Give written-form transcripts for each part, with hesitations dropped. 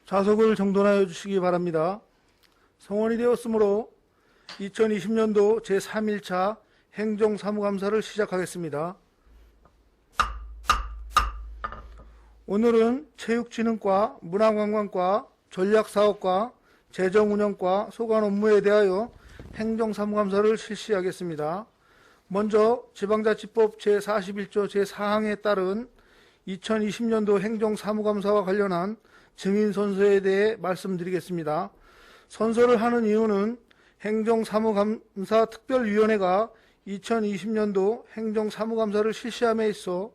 좌석을 정돈하여 주시기 바랍니다. 성원이 되었으므로 2020년도 제3일차 행정사무감사를 시작하겠습니다. 오늘은 체육진흥과, 문화관광과, 전략사업과, 재정운영과, 소관 업무에 대하여 행정사무감사를 실시하겠습니다. 먼저 지방자치법 제41조 제4항에 따른 2020년도 행정사무감사와 관련한 증인선서에 대해 말씀드리겠습니다. 선서를 하는 이유는 행정사무감사 특별위원회가 2020년도 행정사무감사를 실시함에 있어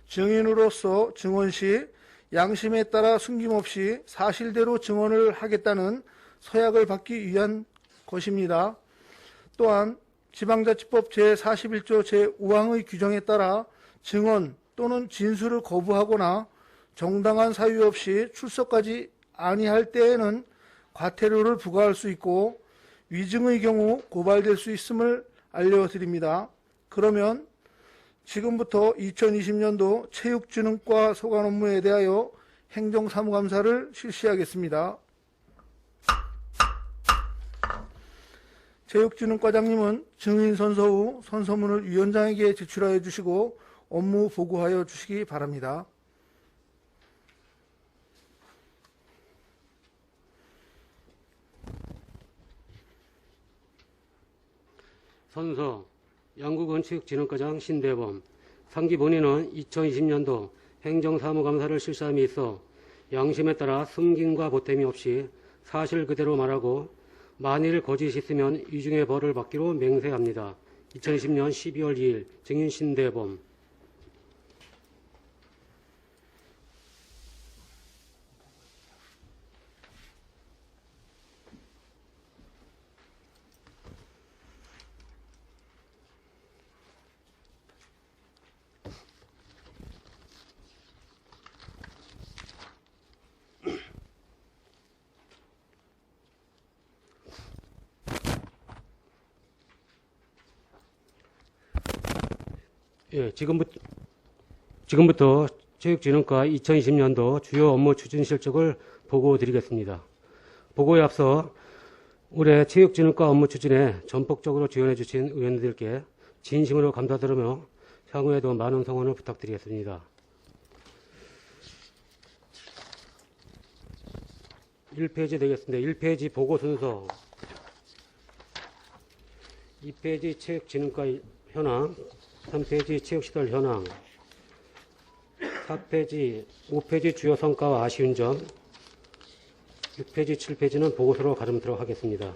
증인으로서 증언 시 양심에 따라 숨김없이 사실대로 증언을 하겠다는 서약을 받기 위한 것입니다. 또한 지방자치법 제41조 제5항의 규정에 따라 증언 또는 진술을 거부하거나 정당한 사유 없이 출석하지 아니할 때에는 과태료를 부과할 수 있고 위증의 경우 고발될 수 있음을 알려드립니다. 그러면 지금부터 2020년도 체육진흥과 소관 업무에 대하여 행정사무감사를 실시하겠습니다. 체육진흥과장님은 증인 선서 후 선서문을 위원장에게 제출하여 주시고 업무 보고하여 주시기 바랍니다. 선서 양국은 체육진흥과장 신대범. 상기 본인은 2020년도 행정사무감사를 실시함에 있어 양심에 따라 숨김과 보탬이 없이 사실 그대로 말하고 만일 거짓이 있으면 위중의 벌을 받기로 맹세합니다. 2020년 12월 2일 증인 신대범. 지금부터 체육진흥과 2020년도 주요 업무 추진 실적을 보고드리겠습니다. 보고에 앞서 올해 체육진흥과 업무 추진에 전폭적으로 지원해 주신 의원들께 진심으로 감사드리며 향후에도 많은 성원을 부탁드리겠습니다. 1페이지 되겠습니다. 1페이지 보고 순서, 2페이지 체육진흥과 현황, 3페이지 체육시설 현황, 4페이지, 5페이지 주요 성과와 아쉬운 점, 6페이지, 7페이지는 보고서로 가름토록 하겠습니다.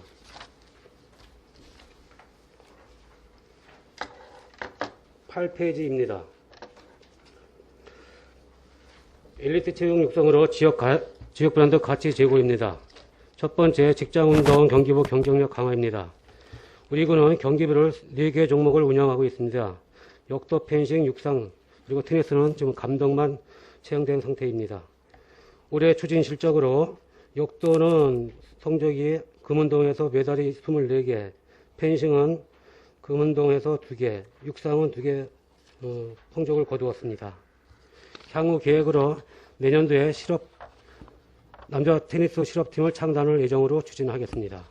(8페이지입니다) 엘리트 체육 육성으로 지역 브랜드 가치 제고입니다. 첫 번째, 직장운동 경기부 경쟁력 강화입니다. 우리 군은 경기부를 4개 종목을 운영하고 있습니다. 역도, 펜싱, 육상, 그리고 테니스는 지금 감독만 채용된 상태입니다. 올해 추진 실적으로 역도는 성적이 금운동에서 메달이 24개, 펜싱은 금운동에서 2개, 육상은 2개 성적을 거두었습니다. 향후 계획으로 내년도에 남자 테니스 실업팀을 창단할 예정으로 추진하겠습니다.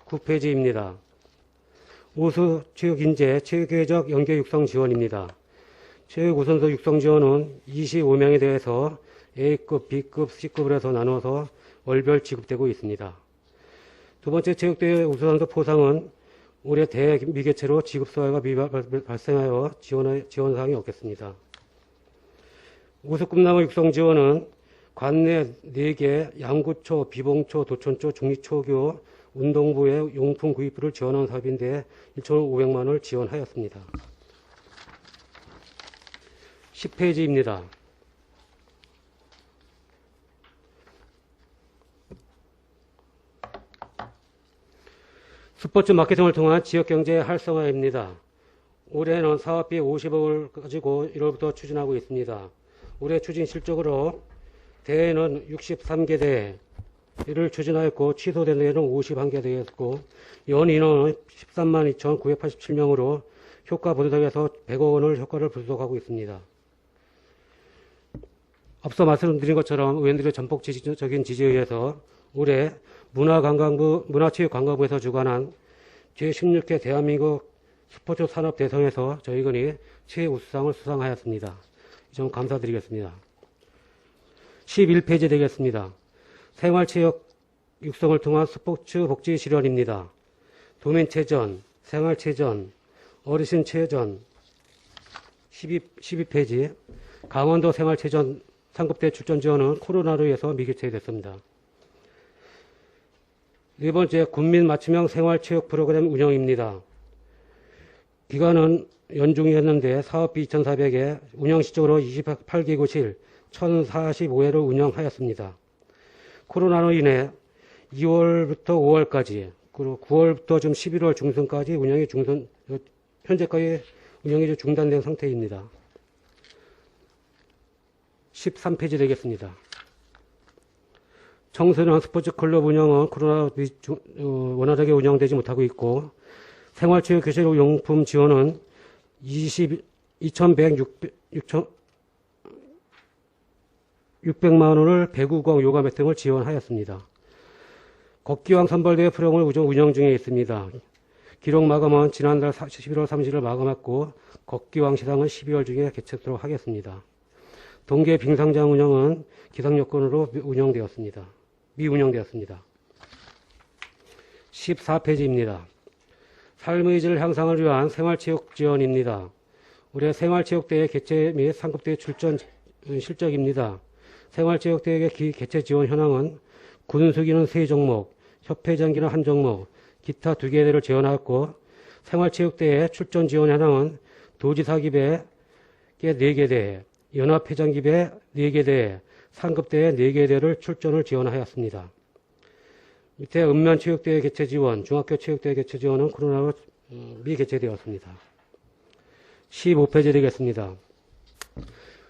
9페이지입니다. 우수 체육인재, 체육계적 연계 육성 지원입니다. 체육 우선소 육성 지원은 25명에 대해서 A급, B급, C급을 해서 나눠서 월별 지급되고 있습니다. 두 번째, 체육대회 우수선수 포상은 올해 대미개체로 지급소화가 발생하여 지원 사항이 없겠습니다. 우수 꿈나무 육성 지원은 관내 4개 양구초, 비봉초, 도촌초, 중리초교 운동부의 용품 구입부를 지원한 사업인데 1,500만 원을 지원하였습니다. 10페이지입니다. 스포츠 마케팅을 통한 지역경제 활성화입니다. 올해는 사업비 50억을 가지고 1월부터 추진하고 있습니다. 올해 추진 실적으로 대회는 63개 대회를 추진하였고 취소된 대회는 51개 대회였고 연인원은 13만 2,987명으로 효과 분석에서 100억 원을 효과를 분석하고 있습니다. 앞서 말씀드린 것처럼 의원들의 전폭적인 지지에 의해서 올해 문화체육관광부에서 주관한 제16회 대한민국 스포츠 산업 대상에서 저희건이 최우수상을 수상하였습니다. 이 점 감사드리겠습니다. 11페이지 되겠습니다. 생활체육 육성을 통한 스포츠 복지 실현입니다. 도민체전, 생활체전, 어르신체전 12페이지 강원도 생활체전 상급대 출전 지원은 코로나로 인해서 미개최됐습니다. 네 번째, 군민 맞춤형 생활체육 프로그램 운영입니다. 기간은 연중이었는데 사업비 2,400에 운영 시적으로 28기구실 1,045회를 운영하였습니다. 코로나로 인해 2월부터 5월까지 그리고 9월부터 좀 11월 중순까지 현재까지 운영이 중단된 상태입니다. 13페이지 되겠습니다. 청소년 스포츠 클럽 운영은 코로나 원활하게 운영되지 못하고 있고 생활체육 교실 용품 지원은 600만 원을 배구공 요가 매 등을 지원하였습니다. 걷기왕 선발대회 프로그램을 운영 중에 있습니다. 기록 마감은 지난달 11월 30일 마감했고 걷기왕 시상은 12월 중에 개최하도록 하겠습니다. 동계 빙상장 운영은 기상 여건으로 미운영되었습니다. 14페이지입니다. 삶의 질 향상을 위한 생활체육 지원입니다. 올해 생활체육대회 개최 및 상급대회 출전 실적입니다. 생활체육대회 개최 지원 현황은 군수기는 3종목, 협회장기는 1종목, 기타 2개대를 지원하였고 생활체육대회 출전 지원 현황은 도지사기배 4개대, 연합회장기배 4개대, 상급대회 4개대를 출전을 지원하였습니다. 밑에 읍면체육대회 개최 지원, 중학교체육대회 개최 지원은 코로나로 미개최되었습니다. 15페이지 되겠습니다.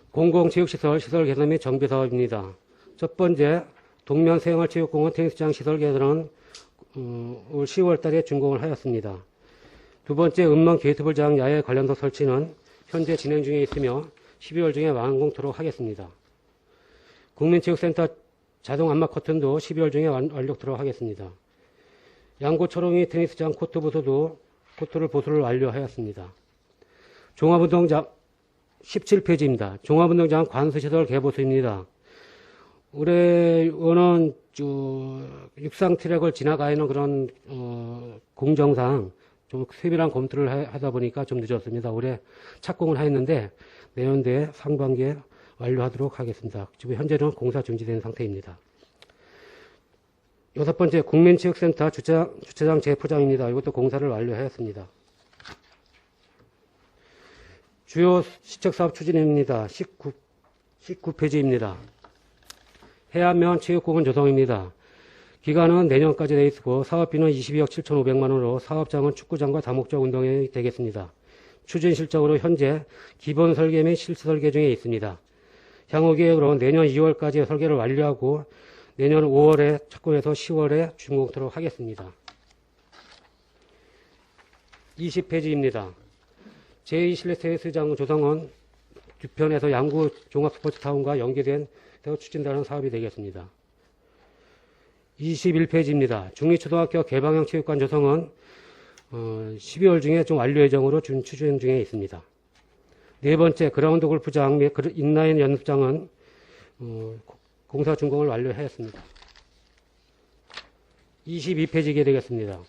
공공체육시설 시설 개선 및 정비 사업입니다. 첫 번째, 동면생활체육공원 테니스장 시설 개선은 올 10월 달에 준공을 하였습니다. 두 번째, 읍면 게이트볼장 야외 관련석 설치는 현재 진행 중에 있으며 12월 중에 완공토록 하겠습니다. 국민체육센터 자동 안마 커튼도 12월 중에 완료토록 하겠습니다. 양구 초롱이 테니스장 코트를 보수를 완료하였습니다. 종합운동장 17페이지입니다. 종합운동장 관수시설 개보수입니다. 올해는 육상 트랙을 지나가 있는 그런 공정상 좀 세밀한 검토를 하다 보니까 좀 늦었습니다. 올해 착공을 하였는데 내년도에 상반기에 완료하도록 하겠습니다. 지금 현재는 공사 중지된 상태입니다. 여섯 번째, 국민체육센터 주차장 재포장입니다. 이것도 공사를 완료하였습니다. 주요 시책사업 추진입니다. 19페이지입니다. 해안면 체육공원 조성입니다. 기간은 내년까지 되어 있고 사업비는 22억 7,500만 원으로 사업장은 축구장과 다목적 운동장이 되겠습니다. 추진 실적으로 현재 기본 설계 및 실수 설계 중에 있습니다. 향후 계획으로 내년 2월까지 설계를 완료하고 내년 5월에 착공해서 10월에 준공토록 하겠습니다. 20페이지입니다. 제2실내 테니스장 조성은 뒤편에서 양구 종합스포츠타운과 연계된 추진되는 사업이 되겠습니다. 21페이지입니다. 중리초등학교 개방형 체육관 조성은 12월 중에 좀 완료 예정으로 추진 중에 있습니다. 네 번째, 그라운드 골프장 및 인라인 연습장은 공사 준공을 완료하였습니다. 22페이지게 되겠습니다.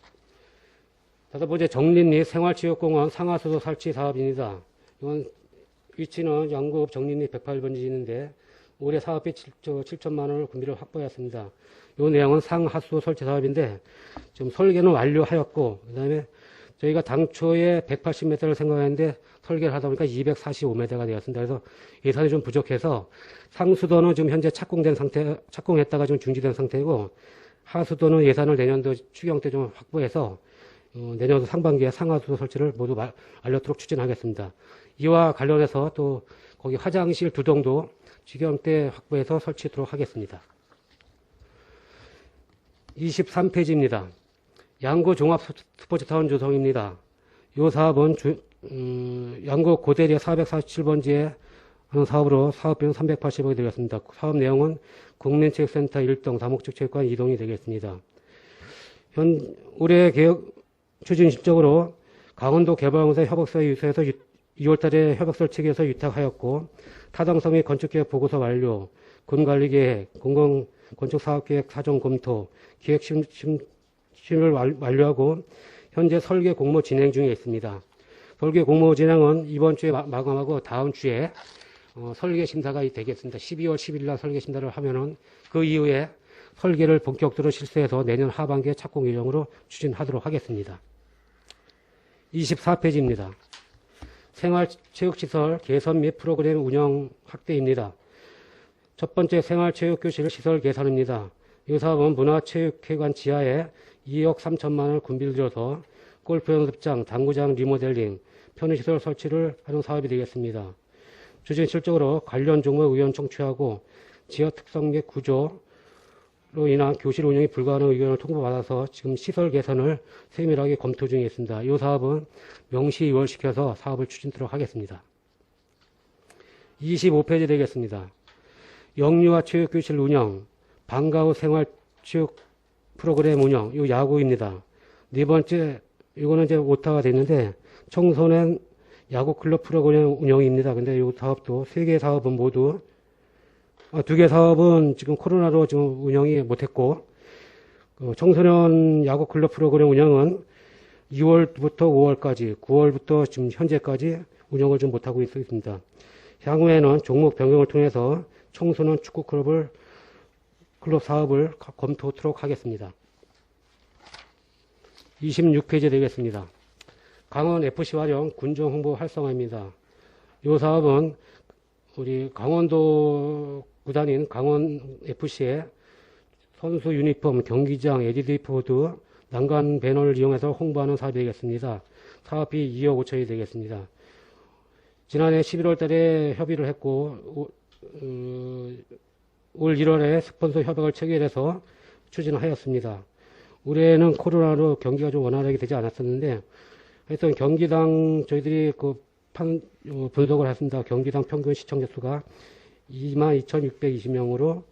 다섯 번째, 정린 및 생활체육공원 상하수도 설치 사업입니다. 이건 위치는 양구읍 정린리 108번지인데 올해 사업비 7천만 원을 군비를 확보하였습니다. 이 내용은 상하수도 설치 사업인데 좀 설계는 완료하였고 그다음에 저희가 당초에 180m를 생각했는데 설계를 하다 보니까 245m가 되었습니다. 그래서 예산이 좀 부족해서 상수도는 지금 현재 착공했다가 좀 중지된 상태이고 하수도는 예산을 내년도 추경 때 좀 확보해서 내년도 상반기에 상하수도 설치를 모두 완료토록 추진하겠습니다. 이와 관련해서 또 거기 화장실 2동도 추경 때 확보해서 설치하도록 하겠습니다. 23페이지입니다. 양구 종합 스포츠타운 조성입니다. 이 사업은 양구 고대리 447번지에 하는 사업으로 사업비는 380억이 들어갔습니다. 사업 내용은 국민체육센터 1동 다목적 체육관 이동이 되겠습니다. 올해 계획 추진 실적으로 강원도 개발공사 협약서 유서에서 2월달에 협약서를 체결해서 위탁하였고, 타당성 및 건축계획 보고서 완료, 군관리계획, 공공건축사업계획 사전 검토, 기획 심의를 완료하고 현재 설계 공모 진행 중에 있습니다. 설계 공모 진행은 이번 주에 마감하고 다음 주에 설계 심사가 되겠습니다. 12월 10일 날 설계 심사를 하면은 그 이후에 설계를 본격적으로 실시해서 내년 하반기에 착공 예정으로 추진하도록 하겠습니다. 24페이지입니다. 생활체육시설 개선 및 프로그램 운영 확대입니다. 첫 번째 생활체육교실 시설 개선입니다. 이 사업은 문화체육회관 지하에 2억 3천만 원을 군비를 들여서 골프 연습장, 당구장 리모델링, 편의시설 설치를 하는 사업이 되겠습니다. 추진 실적으로 관련 종목 의견 청취하고 지하 특성 및 구조로 인한 교실 운영이 불가하는 의견을 통보받아서 지금 시설 개선을 세밀하게 검토 중에 있습니다. 이 사업은 명시유월시켜서 사업을 추진하도록 하겠습니다. 25페이지 되겠습니다. 영유아 체육교실 운영, 방과 후 생활체육 프로그램 운영, 이 야구입니다. 네 번째, 이거는 이제 오타가 됐는데 청소년 야구 클럽 프로그램 운영입니다. 근데 이 사업도 3개 사업은 모두 2개 사업은 지금 코로나로 지금 운영이 못했고, 청소년 야구 클럽 프로그램 운영은 2월부터 5월까지, 9월부터 지금 현재까지 운영을 좀 못하고 있습니다. 향후에는 종목 변경을 통해서 청소년 축구 클럽 사업을 검토하도록 하겠습니다. 26페이지 되겠습니다. 강원 FC 활용 군정 홍보 활성화입니다. 이 사업은 우리 강원도 구단인 강원 FC의 선수 유니폼, 경기장, LED 보드, 난간 배너를 이용해서 홍보하는 사업이 되겠습니다. 사업비 2억 5천이 되겠습니다. 지난해 11월 달에 협의를 했고, 올 1월에 스폰서 협약을 체결해서 추진하였습니다. 올해는 코로나로 경기가 좀 원활하게 되지 않았었는데, 하여튼 경기당 저희들이 분석을 했습니다. 경기당 평균 시청자 수가 22,620명으로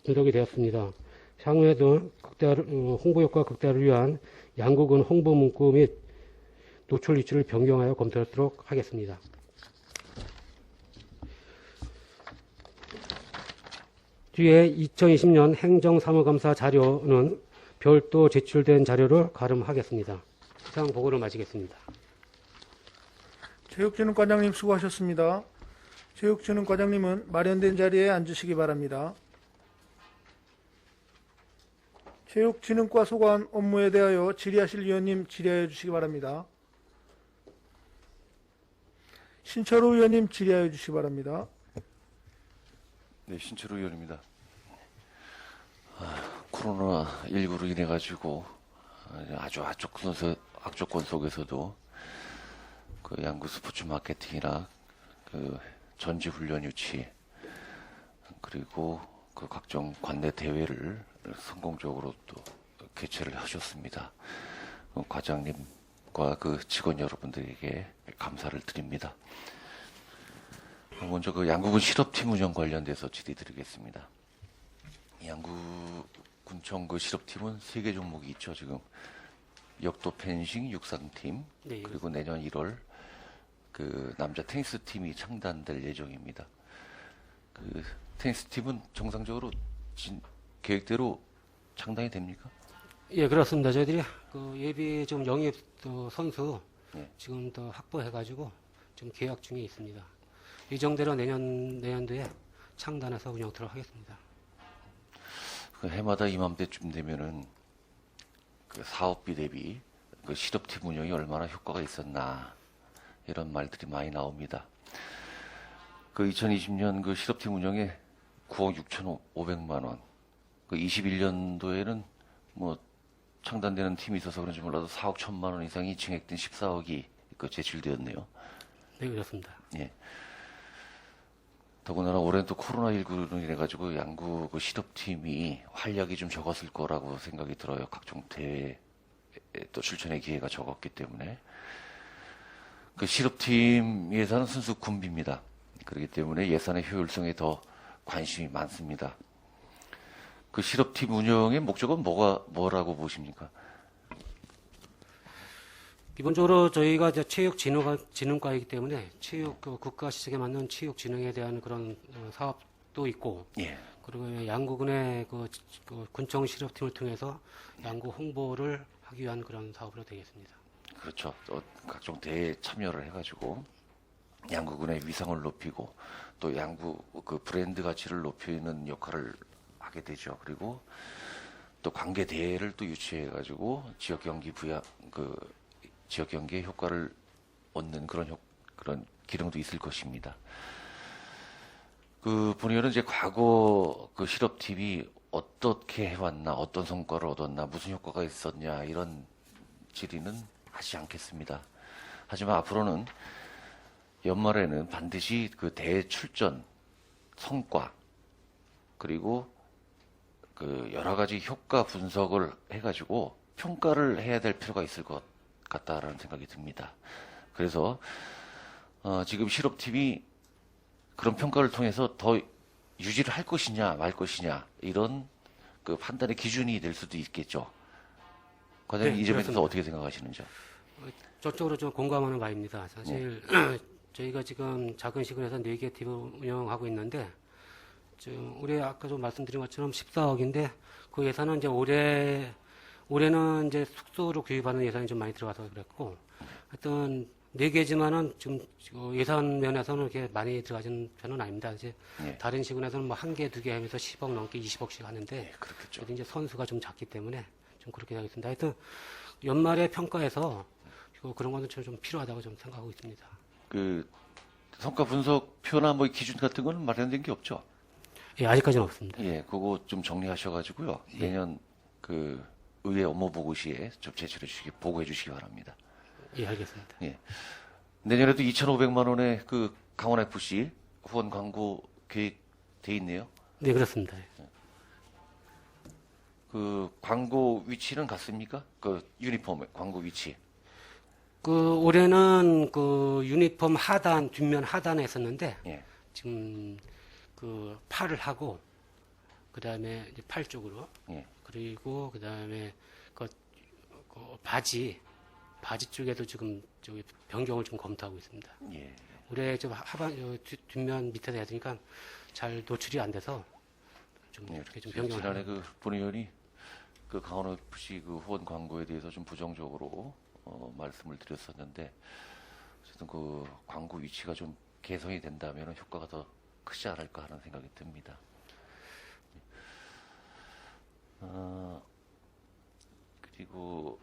분석이 되었습니다. 향후에도 홍보 효과 극대화를 위한 양국은 홍보 문구 및 노출 위치를 변경하여 검토하도록 하겠습니다. 뒤에 2020년 행정사무감사 자료는 별도 제출된 자료를 가름하겠습니다. 이상 보고를 마치겠습니다. 체육진흥과장님 수고하셨습니다. 체육진흥과장님은 마련된 자리에 앉으시기 바랍니다. 체육진흥과 소관 업무에 대하여 질의하실 위원님 질의하여 주시기 바랍니다. 신철호 의원님 질의하여 주시기 바랍니다. 네, 신철호 의원입니다. 코로나19로 인해 가지고 아주 악조건 속에서도 그 양구 스포츠 마케팅이나 그 전지 훈련 유치 그리고 그 각종 관내 대회를 성공적으로 또 개최를 하셨습니다. 과장님과 그 직원 여러분들에게 감사를 드립니다. 먼저 그 양구군 실업팀 운영 관련돼서 질의드리겠습니다. 양구군청 그 실업팀은 3개 종목이 있죠. 지금 역도 펜싱 육상팀, 네, 그리고 내년 1월 그 남자 테니스 팀이 창단될 예정입니다. 그 테니스 팀은 정상적으로 계획대로 창단이 됩니까? 예, 그렇습니다. 저희들이 그 예비 좀 영입 선수 네. 지금 또 확보해가지고 좀 계약 중에 있습니다. 예정대로 내년도에 창단해서 운영토록 하겠습니다. 그 해마다 이맘때쯤 되면은 그 사업비 대비 그 실업팀 운영이 얼마나 효과가 있었나 이런 말들이 많이 나옵니다. 그 2020년 그 실업팀 운영에 9억 6,500만 원, 그 21년도에는 뭐 창단되는 팀이 있어서 그런지 몰라도 4억 1천만 원 이상이 증액된 14억이 그 제출되었네요. 네, 그렇습니다. 예. 더군다나 올해는 또 코로나19로 인해가지고 양구 그 실업팀이 활약이 좀 적었을 거라고 생각이 들어요. 각종 대회에 또 출전의 기회가 적었기 때문에. 그 실업팀 예산은 순수 군비입니다. 그렇기 때문에 예산의 효율성에 더 관심이 많습니다. 그 실업팀 운영의 목적은 뭐라고 보십니까? 기본적으로 저희가 이제 체육진흥과이기 때문에 체육 그 국가 시책에 맞는 체육진흥에 대한 그런 사업도 있고, 예. 그리고 양구군의 그 군청 실업팀을 통해서 양구 홍보를 하기 위한 그런 사업으로 되겠습니다. 그렇죠. 각종 대회에 참여를 해가지고 양구군의 위상을 높이고 또 양구 그 브랜드 가치를 높이는 역할을 하게 되죠. 그리고 또 관계 대회를 또 유치해가지고 지역 경기의 효과를 얻는 그런 기능도 있을 것입니다. 그 본의원은 이제 과거 그 실업팀이 어떻게 해왔나, 어떤 성과를 얻었나, 무슨 효과가 있었냐 이런 질의는 하지 않겠습니다. 하지만 앞으로는 연말에는 반드시 그 대회 출전 성과 그리고 그 여러 가지 효과 분석을 해가지고 평가를 해야 될 필요가 있을 것 같다라는 생각이 듭니다. 그래서 지금 실업팀이 그런 평가를 통해서 더 유지를 할 것이냐 말 것이냐 이런 그 판단의 기준이 될 수도 있겠죠. 과장님 네, 이 점에 대해서 그렇습니다. 어떻게 생각하시는지요? 저쪽으로 좀 공감하는 바입니다. 사실 저희가 지금 작은 시군에서 4개 팀을 운영하고 있는데 지금 올해 아까 좀 말씀드린 것처럼 14억인데 그 예산은 이제 올해는 이제 숙소로 구입하는 예산이 좀 많이 들어가서 그랬고 하여튼 4개지만은 지금 예산 면에서는 이렇게 많이 들어가진 편은 아닙니다. 이제 예. 다른 시군에서는 뭐 1개, 2개 하면서 10억 넘게 20억씩 하는데 그렇겠죠. 그래도 이제 선수가 좀 작기 때문에 좀 그렇게 하겠습니다. 하여튼 연말에 평가해서 그런 거는 좀 필요하다고 좀 생각하고 있습니다. 그 성과 분석표나 뭐 기준 같은 건 마련된 게 없죠. 예, 아직까지는 없습니다. 예, 그거 좀 정리하셔가지고요. 내년 그 의회 업무 보고 시에 좀 보고해 주시기 바랍니다. 예, 알겠습니다. 예. 내년에도 2,500만 원의 그 강원 FC 후원 광고 계획돼 있네요. 네, 그렇습니다. 그 광고 위치는 같습니까? 그 유니폼 광고 위치. 그 올해는 그 유니폼 하단 뒷면 하단에 했었는데 예. 지금 그 팔을 하고 그다음에 이제 팔 쪽으로 예. 그리고 그다음에 그 바지 쪽에도 지금 저기 변경을 좀 검토하고 있습니다. 예. 올해 좀 뒷면 밑에서 해야 되니까 잘 노출이 안 돼서 좀 예. 이렇게 좀 변경을 지난해 하는 그 본의원이 그 강원 FC 그 후원 광고에 대해서 좀 부정적으로 말씀을 드렸었는데 어쨌든 그 광고 위치가 좀 개선이 된다면 효과가 더 크지 않을까 하는 생각이 듭니다. 그리고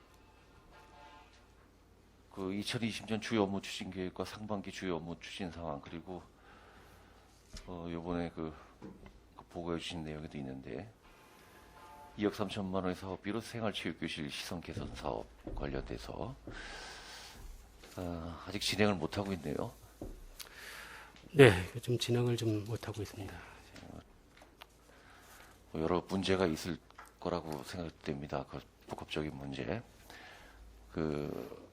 그 2020년 주요 업무 추진 계획과 상반기 주요 업무 추진 상황 그리고 요번에 그 보고해 주신 내용에도 있는데 2억 3천만 원의 사업비로 생활체육교실 시설 개선 사업 관련돼서 아직 진행을 못 하고 있네요. 네, 좀 진행을 좀 못하고 있습니다. 여러 문제가 있을 거라고 생각됩니다. 그 복합적인 문제. 그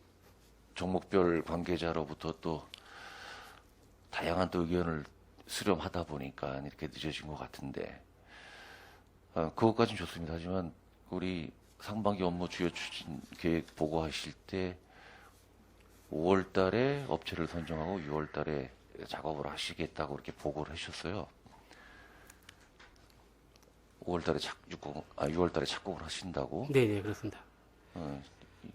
종목별 관계자로부터 또 다양한 또 의견을 수렴하다 보니까 이렇게 늦어진 것 같은데 그것까지는 좋습니다. 하지만 우리 상반기 업무 주요 추진 계획 보고하실 때 5월 달에 업체를 선정하고 6월 달에 작업을 하시겠다고 이렇게 보고를 하셨어요. 6월 달에 착공을 하신다고? 네, 네, 그렇습니다.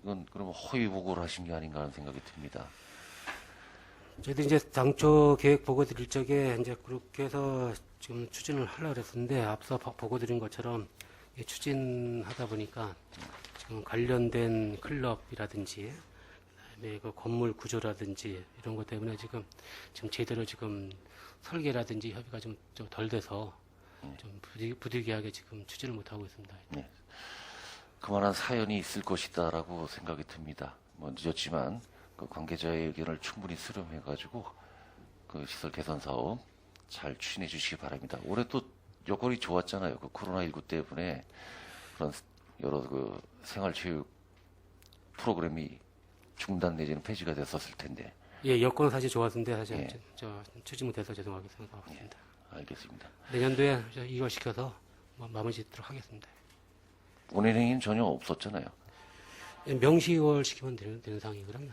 이건 그러면 허위 보고를 하신 게 아닌가 하는 생각이 듭니다. 저희도 이제 당초 계획 보고 드릴 적에 이제 그렇게 해서 지금 추진을 하려고 그랬었는데 앞서 보고 드린 것처럼 추진하다 보니까 지금 관련된 클럽이라든지 그다음에 그 건물 구조라든지 이런 것 때문에 지금 제대로 지금 설계라든지 협의가 좀 덜 돼서 좀 부득이하게 지금 추진을 못 하고 있습니다. 네. 그만한 사연이 있을 것이다라고 생각이 듭니다. 뭐 늦었지만 그 관계자의 의견을 충분히 수렴해가지고 그 시설 개선 사업 잘 추진해 주시기 바랍니다. 올해 또 여건이 좋았잖아요. 그 코로나19 때문에 그런 여러 그 생활체육 프로그램이 중단 내지는 폐지가 됐었을 텐데 예, 여건 사실 좋았는데 사실 예. 저 추지 못해서 죄송하게 생각하고 있습니다. 알겠습니다. 내년도에 이걸 시켜서 마무리 짓도록 하겠습니다. 운행행위는 전혀 없었잖아요. 예, 명시월 시키면 되는 상황이거든요.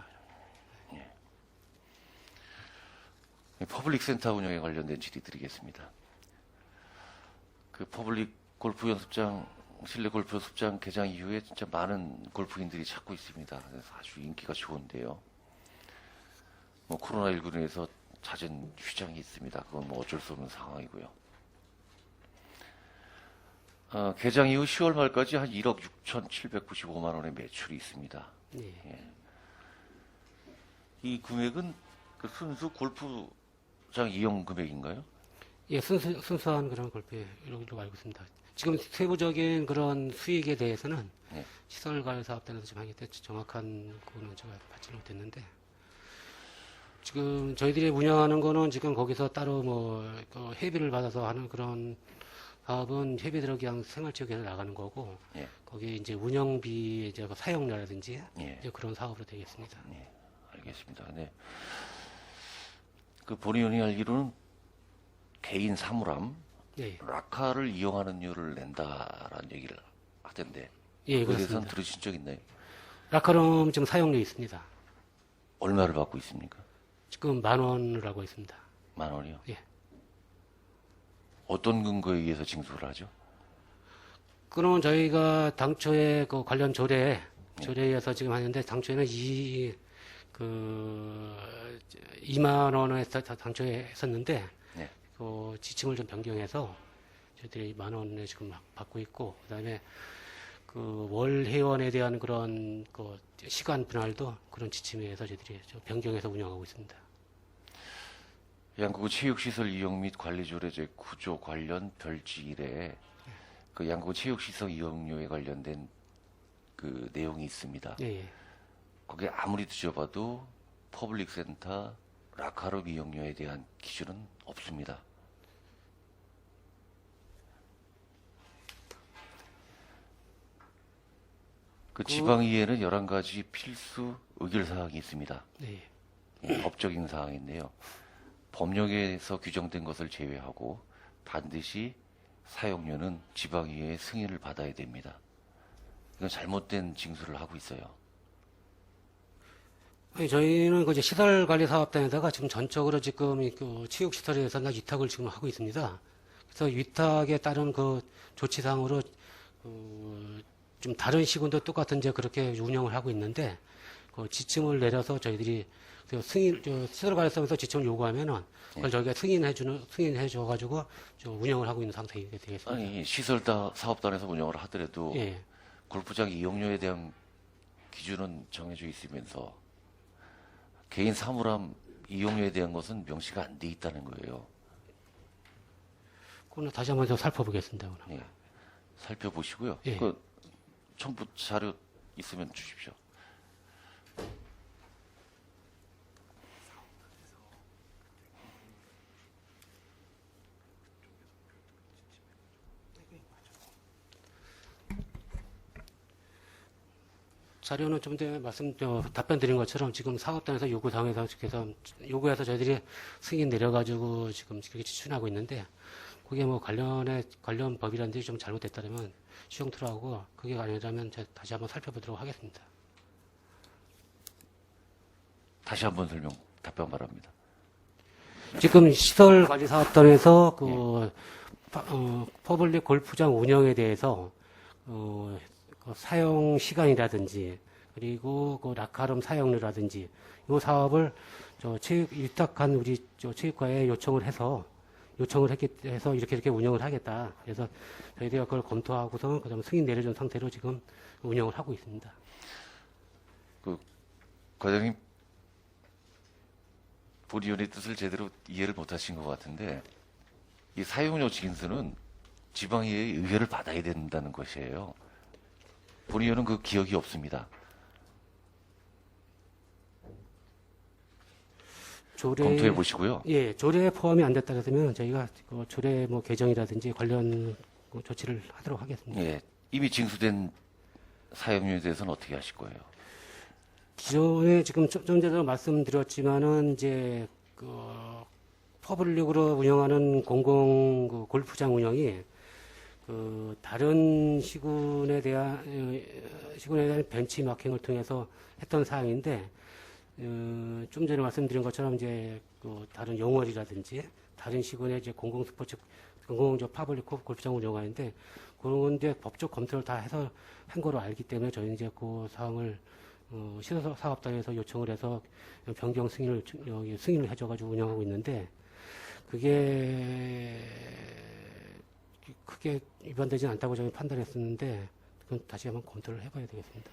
퍼블릭 센터 운영에 관련된 질의 드리겠습니다. 그 퍼블릭 골프 연습장, 실내 골프 연습장 개장 이후에 진짜 많은 골프인들이 찾고 있습니다. 그래서 아주 인기가 좋은데요. 뭐 코로나19로 인해서 잦은 휴장이 있습니다. 그건 뭐 어쩔 수 없는 상황이고요. 개장 이후 10월 말까지 한 1억 6,795만 원의 매출이 있습니다. 예. 이 금액은 그 순수 골프장 이용 금액인가요? 예, 순수한 그런 골프로 알고 있습니다. 지금 세부적인 그런 수익에 대해서는 네. 시설관리 사업단에서 좀 하기 때문에 정확한 그거는 제가 받지 못했는데 지금 저희들이 운영하는 거는 지금 거기서 따로 그 회비를 받아서 하는 그런 사업은 회비 들어 그냥 생활지역에 나가는 거고 예. 거기에 이제 운영비 이제 그 사용료라든지 예. 이제 그런 사업으로 되겠습니다. 알겠습니다. 네. 그 본의원이 알기로는 개인 사물함, 예, 라카를 이용하는 이유를 낸다라는 얘기를 하던데 예, 그에 대해서는 그렇습니다. 들으신 적 있나요? 라카롬 지금 사용료 있습니다. 얼마를 받고 있습니까? 지금 10,000원을 하고 있습니다. 10,000원이요? 예. 어떤 근거에 의해서 징수를 하죠? 그러면 저희가 당초에 그 관련 조례에서 지금 하는데 당초에는 2만 원을 당초에 했었는데 네. 그 지침을 좀 변경해서 저희들이 10,000원에 지금 받고 있고 그다음에 그 월 회원에 대한 그런 그 시간 분할도 그런 지침에 의해서 저희들이 좀 변경해서 운영하고 있습니다. 양구구 체육시설 이용 및 관리조례 제9조 관련 별지 1에 그 양구구 체육시설 이용료에 관련된 그 내용이 있습니다. 예, 예. 거기에 아무리 뒤져봐도 퍼블릭센터 라카룸 이용료에 대한 기준은 없습니다. 그 지방의회는 11가지 필수 의결사항이 있습니다. 예. 법적인 사항인데요. 법령에서 규정된 것을 제외하고 반드시 사용료는 지방의회의 승인을 받아야 됩니다. 이건 잘못된 징수를 하고 있어요. 아니, 저희는 그 이제 시설관리사업단에다가 지금 전적으로 지금 그 체육시설에 대해서 위탁을 지금 하고 있습니다. 그래서 위탁에 따른 그 조치상으로 좀 다른 시군도 똑같은 이제 그렇게 운영을 하고 있는데 그 지침을 내려서 저희들이 그 시설관리사업에서 지침을 요구하면은 그걸 저희가 승인해줘가지고 좀 운영을 하고 있는 상태가 되겠습니다. 아니 시설 사업단에서 운영을 하더라도 예. 골프장 이용료에 대한 기준은 정해져 있으면서 개인 사물함 이용료에 대한 것은 명시가 안 돼 있다는 거예요. 그거는 다시 한번 더 살펴보겠습니다. 그럼. 예. 살펴보시고요. 예. 그 첨부 자료 있으면 주십시오. 자료는 좀 전에 답변 드린 것처럼 지금 사업단에서 요구사항에서 요구해서 저희들이 승인 내려가지고 지금 그렇게 추진하고 있는데 그게 뭐 관련 법이라는 데 좀 잘못됐다면 시행토로하고 그게 아니라면 제가 다시 한번 살펴보도록 하겠습니다. 다시 한번 답변 바랍니다. 지금 시설관리사업단에서 퍼블릭 골프장 운영에 대해서 그 사용 시간이라든지 그리고 그 라카룸 사용료라든지 이 사업을 위탁한 우리 체육과에 요청을 해서 이렇게 운영을 하겠다. 그래서 저희들이 그걸 검토하고서 그다음 승인 내려준 상태로 지금 운영을 하고 있습니다. 과장님 본의원의 뜻을 제대로 이해를 못하신 것 같은데 이 사용료 징수는 지방의회의 의회를 받아야 된다는 것이에요. 본의원은 그 기억이 없습니다. 검토해 보시고요. 예, 조례에 포함이 안 됐다 그러면 저희가 그 조례 개정이라든지 관련 조치를 하도록 하겠습니다. 예, 이미 징수된 사용료에 대해서는 어떻게 하실 거예요? 기존에 지금 좀 전에도 말씀드렸지만은 이제 그 퍼블릭으로 운영하는 공공 그 골프장 운영이 그 다른 시군에 대한 벤치마킹을 통해서 했던 사항인데 좀 전에 말씀드린 것처럼 이제 그 다른 영월이라든지 다른 시군의 이제 공공 스포츠 공공 퍼블릭 골프장 운영하는데 그런데 법적 검토를 다 해서 한 거로 알기 때문에 저희는 이제 그 사항을 시설사업단에서 요청을 해서 변경 승인을 해줘가지고 운영하고 있는데 그게 크게 위반되지 않다고 저희 판단했었는데 그건 다시 한번 검토를 해봐야 되겠습니다.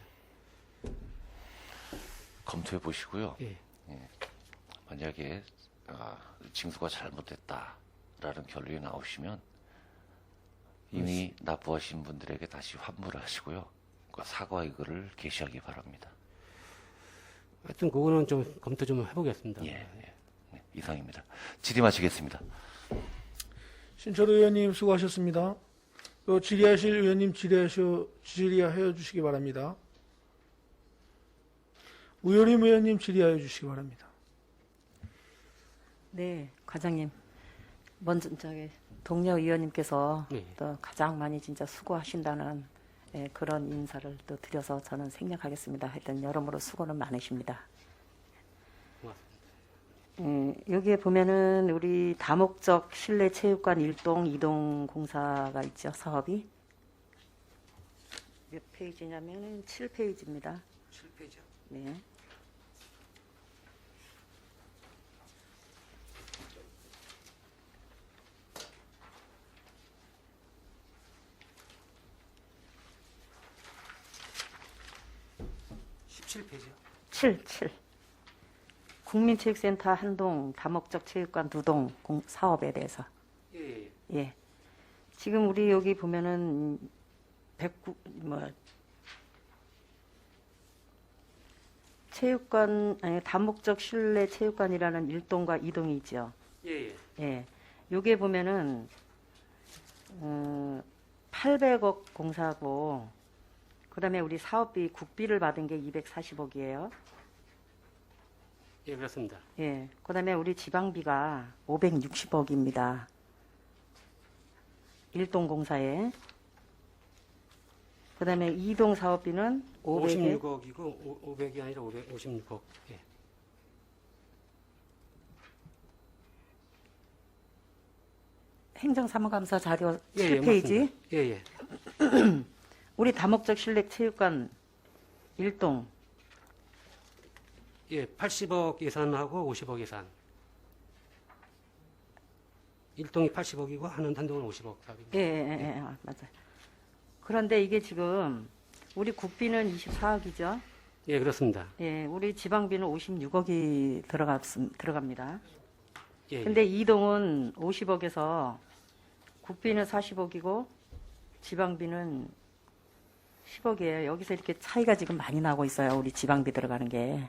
검토해 보시고요. 예. 만약에 징수가 잘못됐다라는 결론이 나오시면 이미 납부하신 분들에게 다시 환불을 하시고요. 그 사과의글을 게시하기 바랍니다. 하여튼 그거는 좀 검토 좀 해보겠습니다. 예. 네, 이상입니다. 질의 마치겠습니다. 신철 의원님 수고하셨습니다. 또 질의하실 의원님 질의하여 주시기 바랍니다. 우효림 의원님 질의하여 주시기 바랍니다. 네, 과장님. 먼저 동료 의원님께서 네. 또 가장 많이 진짜 수고하신다는 그런 인사를 또 드려서 저는 생략하겠습니다. 하여튼 여러모로 수고는 많으십니다. 여기에 보면은 우리 다목적 실내 체육관 1동, 2동 공사가 있죠, 사업이. 몇 페이지냐면은 7페이지입니다. 7페이지요? 네. 칠. 국민체육센터 한동, 다목적 체육관 2동 사업에 대해서. 예. 예. 지금 우리 여기 보면은 다목적 실내 체육관이라는 1동과 2동이 있죠. 예. 예. 요게 보면은 800억 공사고 그다음에 우리 사업비 국비를 받은 게 240억이에요. 예, 그렇습니다. 예. 그다음에 우리 지방비가 560억입니다. 1동 공사에. 그다음에 2동 사업비는 500에 56억이고 500이 아니라 556억. 예. 행정사무감사 자료 예, 7페이지. 예, 예. 우리 다목적 실내 체육관 1동 예, 80억 예산하고 50억 예산. 1동이 80억이고 한 동은 50억 사업입니다. 예, 맞아요. 그런데 이게 지금 우리 국비는 24억이죠. 예, 그렇습니다. 예, 우리 지방비는 56억이 들어갑니다. 예, 근데 이동은 50억에서 국비는 40억이고 지방비는 10억이에요. 여기서 이렇게 차이가 지금 많이 나고 있어요. 우리 지방비 들어가는 게.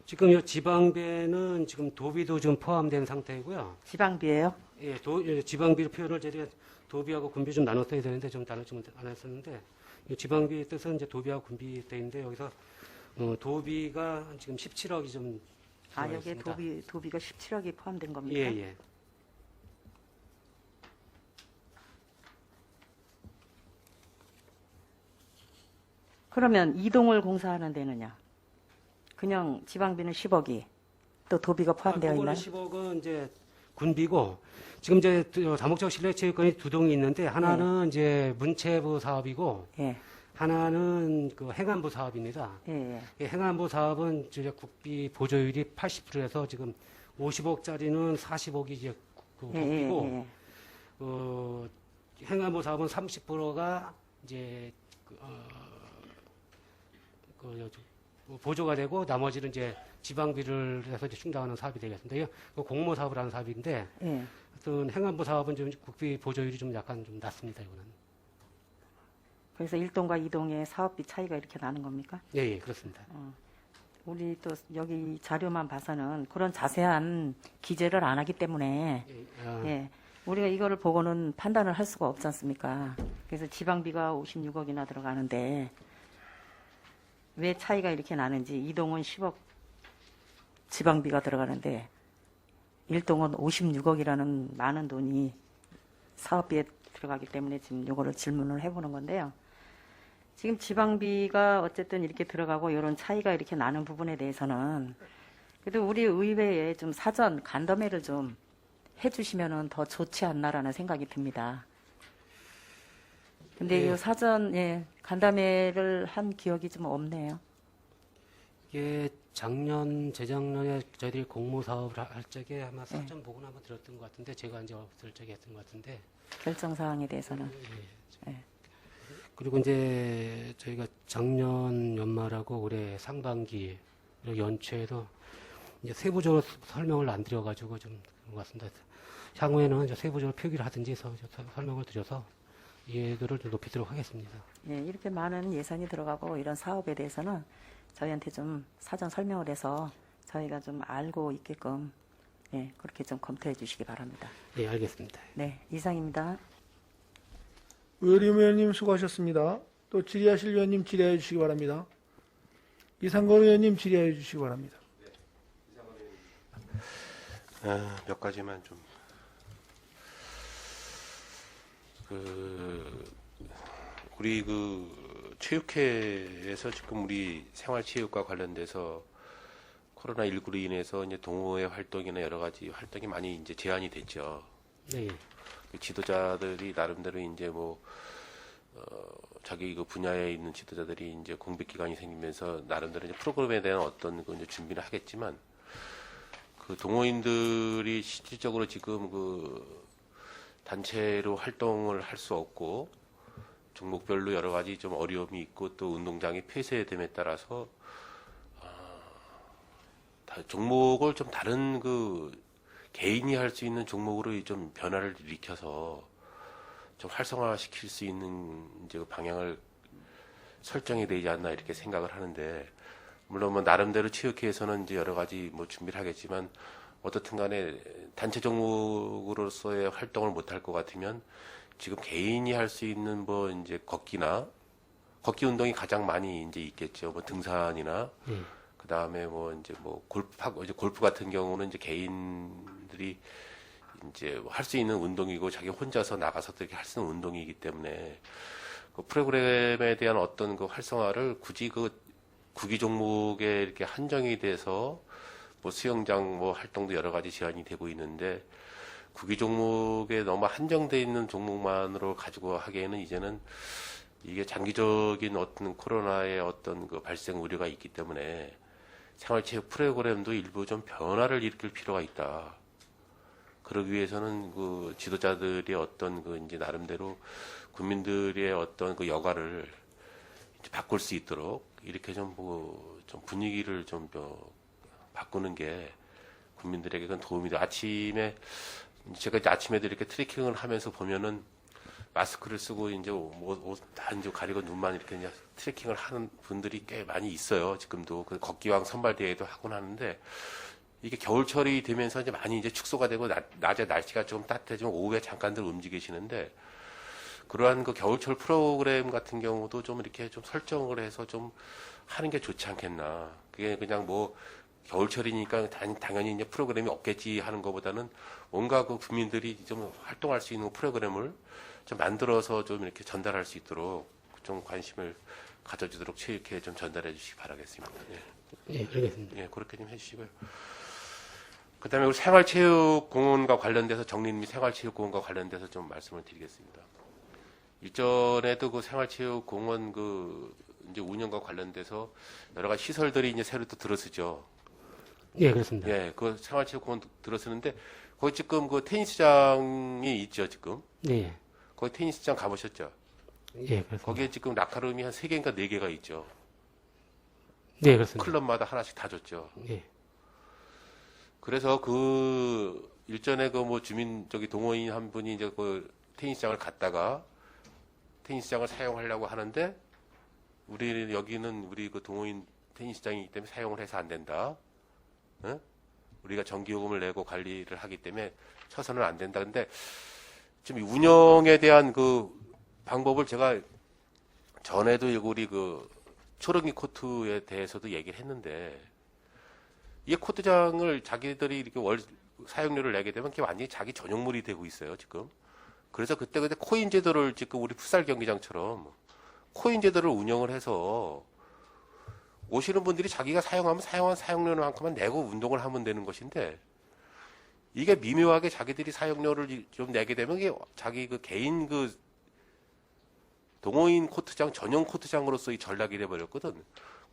지금 이 지방비는 지금 도비도 좀 포함된 상태이고요. 지방비예요? 예, 지방비 표현을 저희가 도비하고 군비 좀 나눴어야 되는데 좀 나누지 않았었는데 이 지방비 뜻은 이제 도비하고 군비 때인데 여기서 도비가 지금 17억이 좀 들어가 여기에 있습니다. 도비가 17억이 포함된 겁니까? 예, 예. 그러면 이동을 공사하는 데는요? 그냥 지방비는 10억이 또 도비가 포함되어 있나요? 10억은 이제 군비고 지금 이제 다목적 실내 체육관이 2동이 있는데 하나는 이제 문체부 사업이고 예, 하나는 그 행안부 사업입니다. 예. 이 행안부 사업은 이제 국비 보조율이 80%에서 지금 50억짜리는 40억이 이제 국비고 행안부 사업은 30%가 이제 보조가 되고 나머지는 이제 지방비를 해서 이제 충당하는 사업이 되겠습니다. 이게 공모 사업을 하는 사업인데 예. 어떤 행안부 사업은 좀 국비 보조율이 좀 약간 좀 낮습니다. 이거는. 그래서 1동과 2동의 사업비 차이가 이렇게 나는 겁니까? 예, 예, 그렇습니다. 우리 또 여기 자료만 봐서는 그런 자세한 기재를 안 하기 때문에 예, 우리가 이거를 보고는 판단을 할 수가 없지 않습니까? 그래서 지방비가 56억이나 들어가는데 왜 차이가 이렇게 나는지 이동은 10억 지방비가 들어가는데 1동은 56억이라는 많은 돈이 사업비에 들어가기 때문에 지금 이거를 질문을 해보는 건데요. 지금 지방비가 어쨌든 이렇게 들어가고 이런 차이가 이렇게 나는 부분에 대해서는 그래도 우리 의회에 좀 사전 간담회를 좀 해주시면은 더 좋지 않나라는 생각이 듭니다. 근데 예. 이 사전 간담회를 한 기억이 좀 없네요. 이게 작년, 재작년에 저희들이 공모 사업을 할 적에 아마 사전 보고는 한번 들었던 것 같은데 제가 이제 없을 적에 했던 것 같은데 결정 사항에 대해서는 그리고 이제 저희가 작년 연말하고 올해 상반기 그리고 연초에도 이제 세부적으로 설명을 안 드려가지고 좀 그런 것 같습니다. 향후에는 이제 세부적으로 표기를 하든지 설명을 드려서 이해도를 좀 높이도록 하겠습니다. 이렇게 많은 예산이 들어가고 이런 사업에 대해서는 저희한테 좀 사전 설명을 해서 저희가 좀 알고 있게끔 그렇게 좀 검토해 주시기 바랍니다. 예, 알겠습니다. 네, 이상입니다. 의료림 의원님 수고하셨습니다. 또 질의하실 의원님 질의해 주시기 바랍니다. 이상건 의원님 질의해 주시기 바랍니다. 몇 가지만 좀 우리 체육회에서 지금 우리 생활체육과 관련돼서 코로나19로 인해서 이제 동호회 활동이나 여러 가지 활동이 많이 이제 제한이 됐죠. 네, 지도자들이 나름대로 이제 자기 분야에 있는 지도자들이 이제 공백 기간이 생기면서 나름대로 이제 프로그램에 대한 어떤 이제 준비를 하겠지만 동호인들이 실질적으로 지금 단체로 활동을 할 수 없고 종목별로 여러 가지 좀 어려움이 있고 또 운동장이 폐쇄됨에 따라서 종목을 좀 다른 개인이 할 수 있는 종목으로 좀 변화를 일으켜서 좀 활성화시킬 수 있는 이제 방향을 설정이 되지 않나 이렇게 생각을 하는데 물론 나름대로 체육회에서는 이제 여러 가지 준비를 하겠지만 어떻든 간에 단체 종목으로서의 활동을 못할 것 같으면 지금 개인이 할 수 있는 이제 걷기 운동이 가장 많이 이제 있겠죠. 등산이나 그 다음에 이제 골프 같은 경우는 이제 개인들이 이제 할 수 있는 운동이고 자기 혼자서 나가서 이렇게 할 수 있는 운동이기 때문에 프로그램에 대한 어떤 활성화를 굳이 구기 종목에 이렇게 한정이 돼서 수영장 활동도 여러 가지 제한이 되고 있는데 구기 종목에 너무 한정돼 있는 종목만으로 가지고 하기에는 이제는 이게 장기적인 어떤 코로나의 어떤 발생 우려가 있기 때문에 생활체육 프로그램도 일부 좀 변화를 일으킬 필요가 있다. 그러기 위해서는 지도자들의 어떤 이제 나름대로 국민들의 어떤 여가를 이제 바꿀 수 있도록 이렇게 좀 분위기를 좀 바꾸는 게 국민들에게 도움이 돼. 제가 이제 아침에도 이렇게 트레킹을 하면서 보면은 마스크를 쓰고 이제 옷 다 이제 가리고 눈만 이렇게 이제 트레킹을 하는 분들이 꽤 많이 있어요. 지금도 걷기왕 선발대회도 하곤 하는데 이게 겨울철이 되면서 이제 많이 이제 축소가 되고 낮에 날씨가 좀 따뜻해지면 오후에 잠깐들 움직이시는데 그러한 겨울철 프로그램 같은 경우도 좀 이렇게 좀 설정을 해서 좀 하는 게 좋지 않겠나. 그게 그냥 겨울철이니까 당연히 이제 프로그램이 없겠지 하는 것보다는 온갖 국민들이 좀 활동할 수 있는 프로그램을 좀 만들어서 좀 이렇게 전달할 수 있도록 좀 관심을 가져주도록 체육회에 좀 전달해 주시기 바라겠습니다. 예, 알겠습니다. 예, 그렇게 좀 해주시고요. 그 다음에 우리 생활체육공원과 관련돼서 정리님이 생활체육공원과 관련돼서 좀 말씀을 드리겠습니다. 일전에도 생활체육공원 이제 운영과 관련돼서 여러 가지 시설들이 이제 새로 또 들어서죠. 예, 그렇습니다. 예, 생활체육공원 들어서는데 거기 지금 테니스장이 있죠, 지금. 네, 거기 테니스장 가보셨죠? 예, 그렇습니다. 거기에 지금 라카룸이 한 3개인가 4개가 있죠. 네, 그렇습니다. 클럽마다 하나씩 다 줬죠. 예, 그래서 일전에 동호인 한 분이 이제 테니스장을 갔다가 테니스장을 사용하려고 하는데 여기는 우리 동호인 테니스장이기 때문에 사용을 해서 안 된다. 응? 우리가 전기요금을 내고 관리를 하기 때문에 쳐서는 안 된다. 근데 지금 운영에 대한 방법을 제가 전에도 우리 초록이 코트에 대해서도 얘기를 했는데 이 코트장을 자기들이 이렇게 사용료를 내게 되면 그게 완전히 자기 전용물이 되고 있어요, 지금. 그래서 그때 코인 제도를 지금 우리 풋살 경기장처럼 코인 제도를 운영을 해서 오시는 분들이 자기가 사용하면 사용한 사용료만큼만 내고 운동을 하면 되는 것인데 이게 미묘하게 자기들이 사용료를 좀 내게 되면 이게 자기 그 개인 그 동호인 코트장 전용 코트장으로서 이 전락이 돼버렸거든.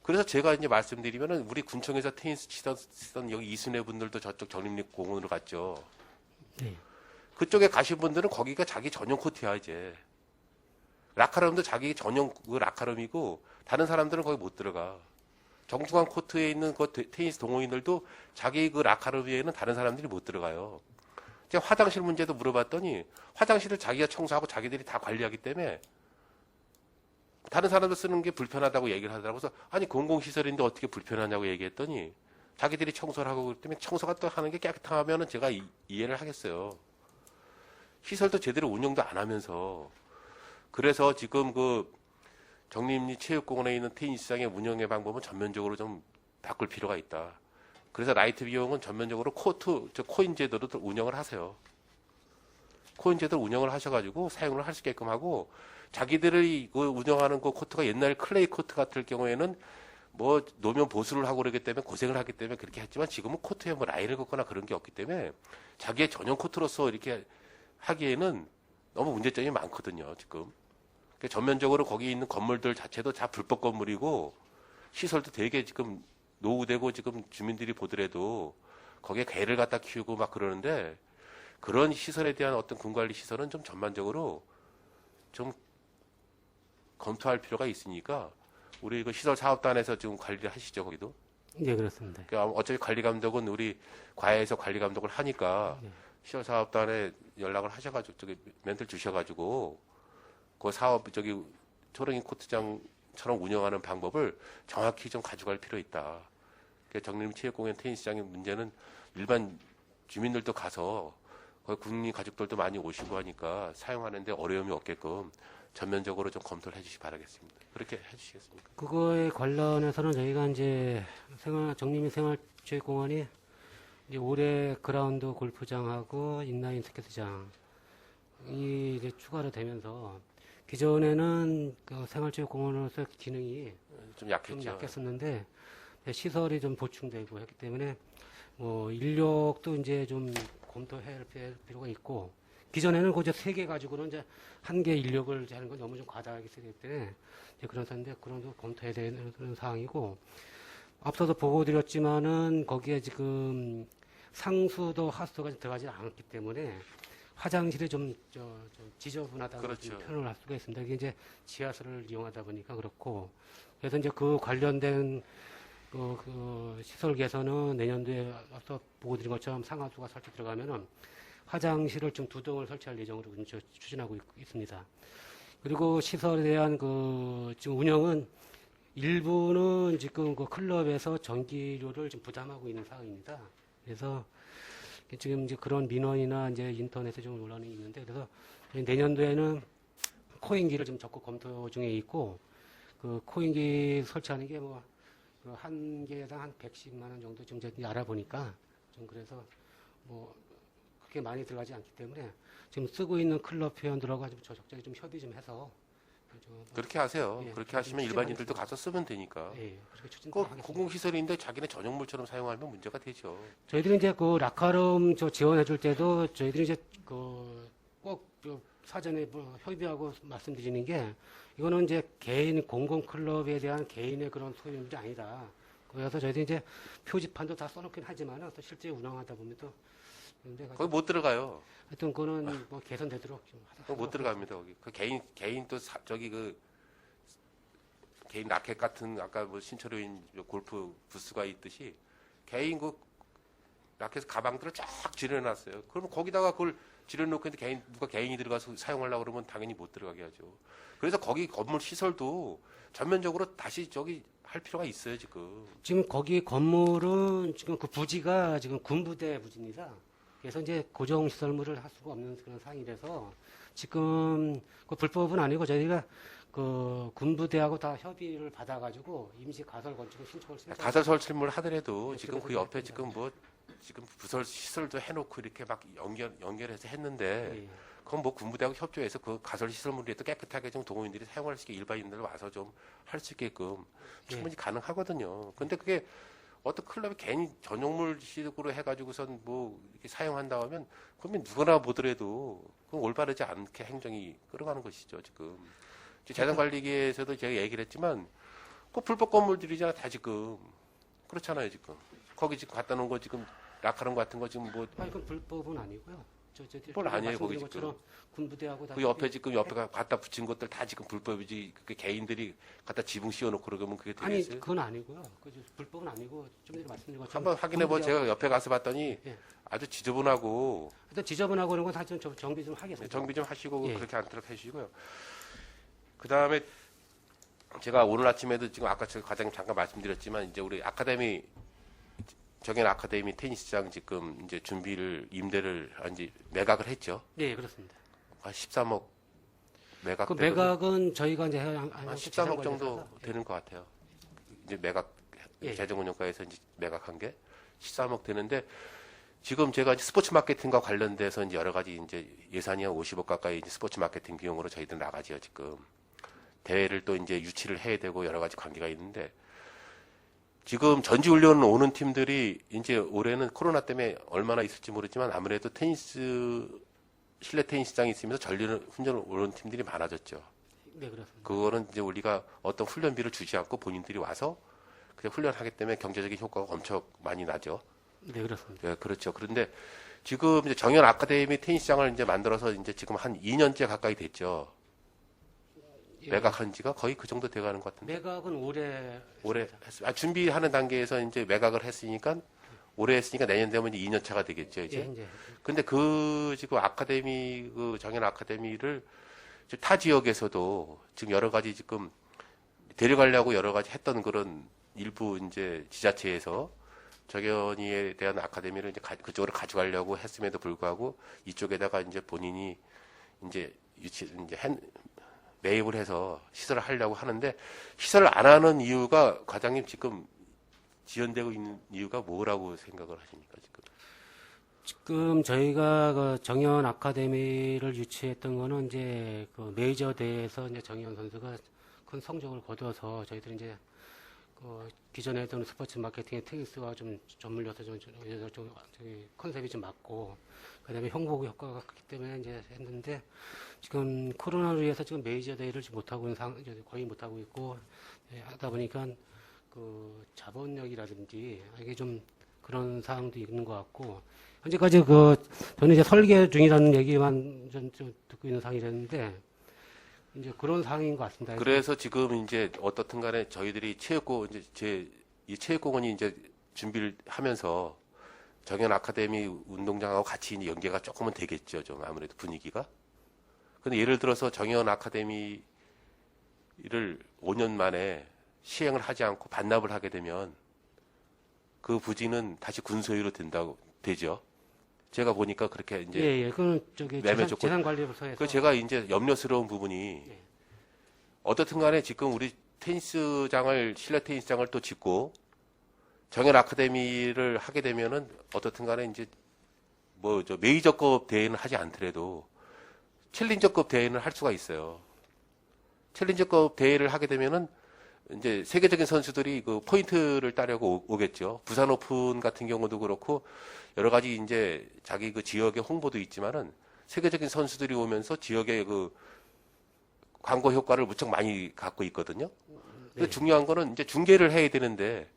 그래서 제가 이제 말씀드리면은 우리 군청에서 테니스 치던 여기 이순애 분들도 저쪽 정림리 공원으로 갔죠. 네. 그쪽에 가신 분들은 거기가 자기 전용 코트야 이제. 라카룸도 자기 전용 그 라카룸이고 다른 사람들은 거기 못 들어가. 정중앙 코트에 있는 그 테니스 동호인들도 자기 그 라카룸에는 다른 사람들이 못 들어가요. 제가 화장실 문제도 물어봤더니 화장실을 자기가 청소하고 자기들이 다 관리하기 때문에 다른 사람들 쓰는 게 불편하다고 얘기를 하더라고요. 그래서 아니 공공시설인데 어떻게 불편하냐고 얘기했더니 자기들이 청소를 하고 그렇기 때문에 청소가 또 하는 게 깨끗하면은 제가 이해를 하겠어요. 시설도 제대로 운영도 안 하면서 그래서 지금 그 정림리 체육공원에 있는 테니스장의 운영의 방법은 전면적으로 좀 바꿀 필요가 있다. 그래서 라이트 비용은 전면적으로 코인 제도로 운영을 하세요. 코인 제도로 운영을 하셔가지고 사용을 할 수 있게끔 하고 자기들이 그 운영하는 그 코트가 옛날 클레이 코트 같을 경우에는 뭐 노면 보수를 하고 그러기 때문에 고생을 하기 때문에 그렇게 했지만 지금은 코트에 뭐 라인을 긋거나 그런 게 없기 때문에 자기의 전용 코트로서 이렇게 하기에는 너무 문제점이 많거든요, 지금. 그러니까 전면적으로 거기 있는 건물들 자체도 다 불법 건물이고 시설도 되게 지금 노후되고 지금 주민들이 보더라도 거기에 개를 갖다 키우고 막 그러는데 그런 시설에 대한 어떤 군관리 시설은 좀 전반적으로 좀 검토할 필요가 있으니까 우리 그 시설 사업단에서 지금 관리를 하시죠, 거기도. 네, 그렇습니다. 그러니까 어차피 관리 감독은 우리 과외에서 관리 감독을 하니까 시설 사업단에 연락을 하셔가지고 저기 멘트를 주셔가지고 그 사업 저기 초롱이 코트장처럼 운영하는 방법을 정확히 좀 가져갈 필요 있다. 그러니까 정림 체육공원 테니스장의 문제는 일반 주민들도 가서 거기 국민 가족들도 많이 오시고 하니까 사용하는데 어려움이 없게끔 전면적으로 좀 검토를 해주시 바라겠습니다. 그렇게 해주시겠습니까? 그거에 관련해서는 저희가 이제 정림리 생활체육공원이 이제 올해 그라운드 골프장하고 인라인 스케이트장이 이제 추가로 되면서 기존에는 그 생활체육공원으로서 기능이 좀 약했죠. 좀 약했었는데 시설이 좀 보충되고 했기 때문에 뭐 인력도 이제 좀 검토할 필요가 있고 기존에는 그저 3개 가지고는 이제 1개 인력을 하는 건 너무 좀 과다하게 쓰기 때문에 이제 그런 건데 그런 거 검토해야 되는 그런 사항이고 앞서도 보고 드렸지만은 거기에 지금 상수도 하수도가 들어가지 않았기 때문에 화장실이 좀 지저분하다고 그렇죠. 표현을 할 수가 있습니다. 이게 이제 지하수를 이용하다 보니까 그렇고 그래서 이제 그 관련된 그 시설 개선은 내년도에 앞서 보고 드린 것처럼 상하수가 설치 들어가면은 화장실을 좀 2동을 설치할 예정으로 추진하고 있습니다. 그리고 시설에 대한 그 지금 운영은 일부는 지금 그 클럽에서 전기료를 좀 부담하고 있는 상황입니다. 그래서 지금 이제 그런 민원이나 이제 인터넷에 좀 논란이 있는데 그래서 내년도에는 코인기를 좀 적극 검토 중에 있고 그 코인기 설치하는 게 뭐 한 개당 한 110만 원 정도 좀 이제 알아보니까 좀 그래서 뭐 그렇게 많이 들어가지 않기 때문에 지금 쓰고 있는 클럽 회원들하고 아주 적절히 좀 협의 좀 해서 그렇게 하세요. 예, 그렇게 하시면 일반인들도 가서 쓰면 되니까. 예, 그렇게 그 추진하겠습니다. 공공시설인데 자기네 전용물처럼 사용하면 문제가 되죠. 저희들이 이제 그 라카룸 지원해 줄 때도 저희들이 이제 꼭 사전에 뭐 협의하고 말씀드리는 게 이거는 이제 개인 공공 클럽에 대한 개인의 그런 소유물이 아니다. 그래서 저희들이 이제 표지판도 다 써놓긴 하지만 또 실제 운영하다 보면 또 근데 거기 못 들어가요. 하여튼 그거는 뭐 개선되도록 좀 거기 못 들어갑니다. 거기 그 개인 또 저기 그 개인 라켓 같은 아까 뭐 신철효인 골프 부스가 있듯이 개인 그 라켓 가방들을 쫙 지려놨어요. 그러면 거기다가 그걸 지려놓고 있는데 누가 개인이 들어가서 사용하려고 그러면 당연히 못 들어가게 하죠. 그래서 거기 건물 시설도 전면적으로 다시 저기 할 필요가 있어요, 지금. 지금 거기 건물은 지금 그 부지가 지금 군부대 부지입니다. 그래서 이제 고정 시설물을 할 수가 없는 그런 상황이라서 지금 그 불법은 아니고 저희가 그 군부대하고 다 협의를 받아가지고 임시 가설 건축을 신청을 했습니다. 가설 설치물 하더라도 네, 지금 그 그래서 옆에 지금 뭐 지금 부설 시설도 해놓고 이렇게 막 연결해서 했는데 예, 예. 그건 뭐 군부대하고 협조해서 그 가설 시설물이 또 깨끗하게 좀 동호인들이 사용할 수 있게 일반인들 와서 좀 할 수 있게끔 충분히 가능하거든요. 근데 그게 어떤 클럽이 괜히 전용물식으로 해가지고선 뭐 이렇게 사용한다 하면 그러면 누구나 보더라도 그건 올바르지 않게 행정이 끌어가는 것이죠 지금. 재산관리계에서도 제가 얘기를 했지만 그 불법 건물들이잖아 다 지금. 그렇잖아요 지금. 거기 지금 갖다 놓은 거 지금 라카롱 같은 거 지금 뭐 아니 그건 불법은 아니고요. 뭘 아니에요, 거기 말씀드린 것처럼 군부대하고 다 그 옆에 지금 옆에 갖다 붙인 것들 다 지금 불법이지. 그 개인들이 갖다 지붕 씌워놓고 그러면 그게 아니 되겠어요? 그건 아니고요. 그 불법은 아니고 좀 전에 말씀드린 것처럼 한번 확인해보. 제가 옆에 가서 봤더니 예. 아주 지저분하고 일단 지저분하고 그런 건 사실 좀 정비 좀 하겠습니다. 정비 좀 하시고 예. 그렇게 않도록 해주시고요. 그 다음에 제가 오늘 아침에도 지금 아까 제가 과장님 잠깐 말씀드렸지만 이제 우리 아카데미 정현 아카데미 테니스장 지금 이제 준비를 임대를 이제 매각을 했죠. 네, 그렇습니다. 한 13억 매각. 그 매각은 저희가 이제 한 13억 정도 되는 것 같아요. 이제 매각 예. 재정운용가에서 이제 매각한 게 13억 되는데 지금 제가 이제 스포츠 마케팅과 관련돼서 이제 여러 가지 이제 예산이 한 50억 가까이 이제 스포츠 마케팅 비용으로 저희들 나가지요 지금. 대회를 또 이제 유치를 해야 되고 여러 가지 관계가 있는데 지금 전지훈련 오는 팀들이 이제 올해는 코로나 때문에 얼마나 있을지 모르지만 아무래도 테니스 실내 테니스장이 있으면서 전지훈련 오는 팀들이 많아졌죠. 네, 그렇습니다. 그거는 이제 우리가 어떤 훈련비를 주지 않고 본인들이 와서 그냥 훈련하기 때문에 경제적인 효과가 엄청 많이 나죠. 네, 그렇습니다. 네, 그렇죠. 그런데 지금 이제 정현 아카데미 테니스장을 이제 만들어서 이제 지금 한 2년째 가까이 됐죠. 예. 매각한 지가 거의 그 정도 돼가는 것 같은데. 매각은 올해 했어요. 준비하는 단계에서 이제 매각을 했으니까 올해 했으니까 내년 되면 이제 2년 차가 되겠죠, 이제. 예, 이제 근데 그 지금 아카데미 그 정현 아카데미를 지금 타 지역에서도 지금 여러 가지 지금 데려가려고 여러 가지 했던 그런 일부 이제 지자체에서 정현이에 대한 아카데미를 이제 그쪽으로 가져가려고 했음에도 불구하고 이쪽에다가 이제 본인이 이제 매입을 해서 시설을 하려고 하는데 시설을 안 하는 이유가 과장님 지금 지연되고 있는 이유가 뭐라고 생각을 하십니까 지금? 지금 저희가 그 정현 아카데미를 유치했던 거는 이제 그 메이저 대회에서 이제 정현 선수가 큰 성적을 거둬서 저희들이 이제 그 기존에 했던 스포츠 마케팅의 테니스와 좀 전물려서 좀 컨셉이 좀 맞고 그다음에 홍보 효과가 크기 때문에 이제 했는데 지금 코로나로 인해서 지금 메이저 대회를 지금 못 하고 있는 이제 거의 못 하고 있고 하다 보니까 그 자본력이라든지 이게 좀 그런 사항도 있는 것 같고 현재까지 그 저는 이제 설계 중이라는 얘기만 좀 듣고 있는 상황이랬는데 이제 그런 상황인 것 같습니다. 그래서 지금 이제 어떻든 간에 저희들이 체육고 이제 이 체육공원이 이제 준비를 하면서 정현 아카데미 운동장하고 같이 이제 연계가 조금은 되겠죠. 좀 아무래도 분위기가. 근데 예를 들어서 정현 아카데미를 5년 만에 시행을 하지 않고 반납을 하게 되면 그 부지는 다시 군소유로 되죠. 제가 보니까 그렇게 이제 예, 그건 저기 매매 조건. 재산관리부서에서 그 제가 이제 염려스러운 부분이 예. 어떻든 간에 지금 우리 실내 테니스장을 또 짓고 정현 아카데미를 하게 되면은 어떻든 간에 이제 뭐 저 메이저급 대회는 하지 않더라도 챌린저급 대회는 할 수가 있어요. 챌린저급 대회를 하게 되면은 이제 세계적인 선수들이 그 포인트를 따려고 오겠죠. 부산 오픈 같은 경우도 그렇고 여러 가지 이제 자기 그 지역의 홍보도 있지만은 세계적인 선수들이 오면서 지역의 그 광고 효과를 무척 많이 갖고 있거든요. 근데 중요한 거는 이제 중계를 해야 되는데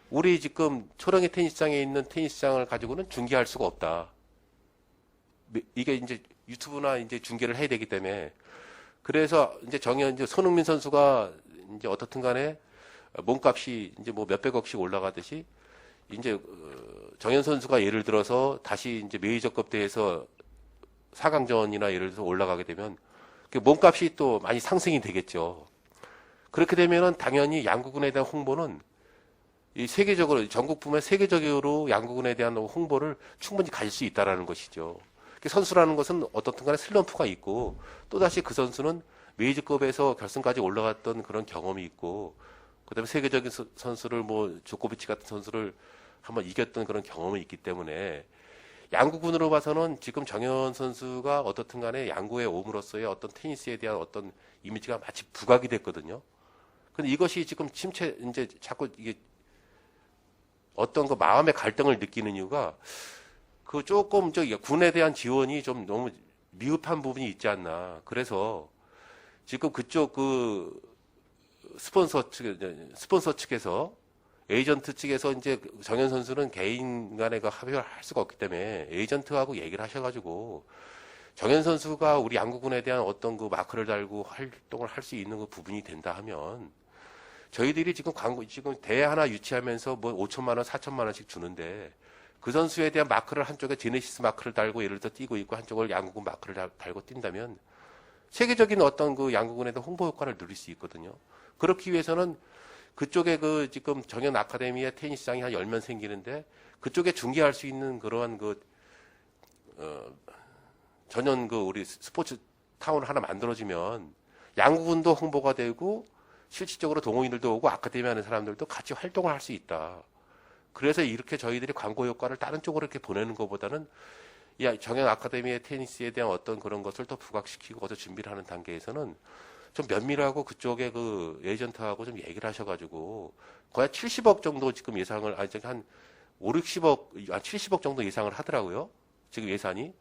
우리 지금 초령의 테니스장에 있는 테니스장을 가지고는 중계할 수가 없다. 이게 이제 유튜브나 이제 중계를 해야 되기 때문에 그래서 이제 이제 손흥민 선수가 이제 어떻든 간에 몸값이 이제 뭐 몇백억씩 올라가듯이 이제 정현 선수가 예를 들어서 다시 이제 메이저급 대회에서 4강전이나 예를 들어서 올라가게 되면 그 몸값이 또 많이 상승이 되겠죠. 그렇게 되면은 당연히 양궁에 대한 홍보는 이 세계적으로 전국뿐만 세계적으로 양궁에 대한 홍보를 충분히 가질 수 있다라는 것이죠. 선수라는 것은 어떻든 간에 슬럼프가 있고 또다시 그 선수는 메이저급에서 결승까지 올라갔던 그런 경험이 있고, 그다음에 세계적인 선수를 뭐 조코비치 같은 선수를 한번 이겼던 그런 경험이 있기 때문에 양구군으로 봐서는 지금 정현 선수가 어떻든 간에 양구에 옴으로써의 어떤 테니스에 대한 어떤 이미지가 마치 부각이 됐거든요. 근데 이것이 지금 이제 자꾸 이게 어떤 그 마음의 갈등을 느끼는 이유가 그 조금 군에 대한 지원이 좀 너무 미흡한 부분이 있지 않나. 그래서 지금 그쪽 그 스폰서 측에서 에이전트 측에서 이제 정현 선수는 개인 간의 그 합의를 할 수가 없기 때문에 에이전트하고 얘기를 하셔가지고 정현 선수가 우리 양구군에 대한 어떤 그 마크를 달고 활동을 할 수 있는 그 부분이 된다 하면 저희들이 지금 지금 대회 하나 유치하면서 뭐 5천만 원, 4천만 원씩 주는데 그 선수에 대한 마크를 한쪽에 제네시스 마크를 달고 예를 들어 뛰고 있고 한쪽을 양구군 마크를 달고 뛴다면 세계적인 어떤 그 양구군에 대한 홍보 효과를 누릴 수 있거든요. 그렇기 위해서는 그쪽에 그 지금 정현 아카데미의 테니스장이 한 10면 생기는데 그쪽에 중계할 수 있는 그러한 전연 우리 스포츠 타운을 하나 만들어지면 양구군도 홍보가 되고 실질적으로 동호인들도 오고 아카데미 하는 사람들도 같이 활동을 할 수 있다. 그래서 이렇게 저희들이 광고 효과를 다른 쪽으로 이렇게 보내는 것보다는 정현 아카데미의 테니스에 대한 어떤 그런 것을 더 부각시키고 거기서 준비를 하는 단계에서는 좀 면밀하고 그쪽에 그 에이전트하고 좀 얘기를 하셔가지고 거의 70억 정도 지금 예상을 한 5, 60억, 한 70억 정도 예상을 하더라고요. 지금 예산이.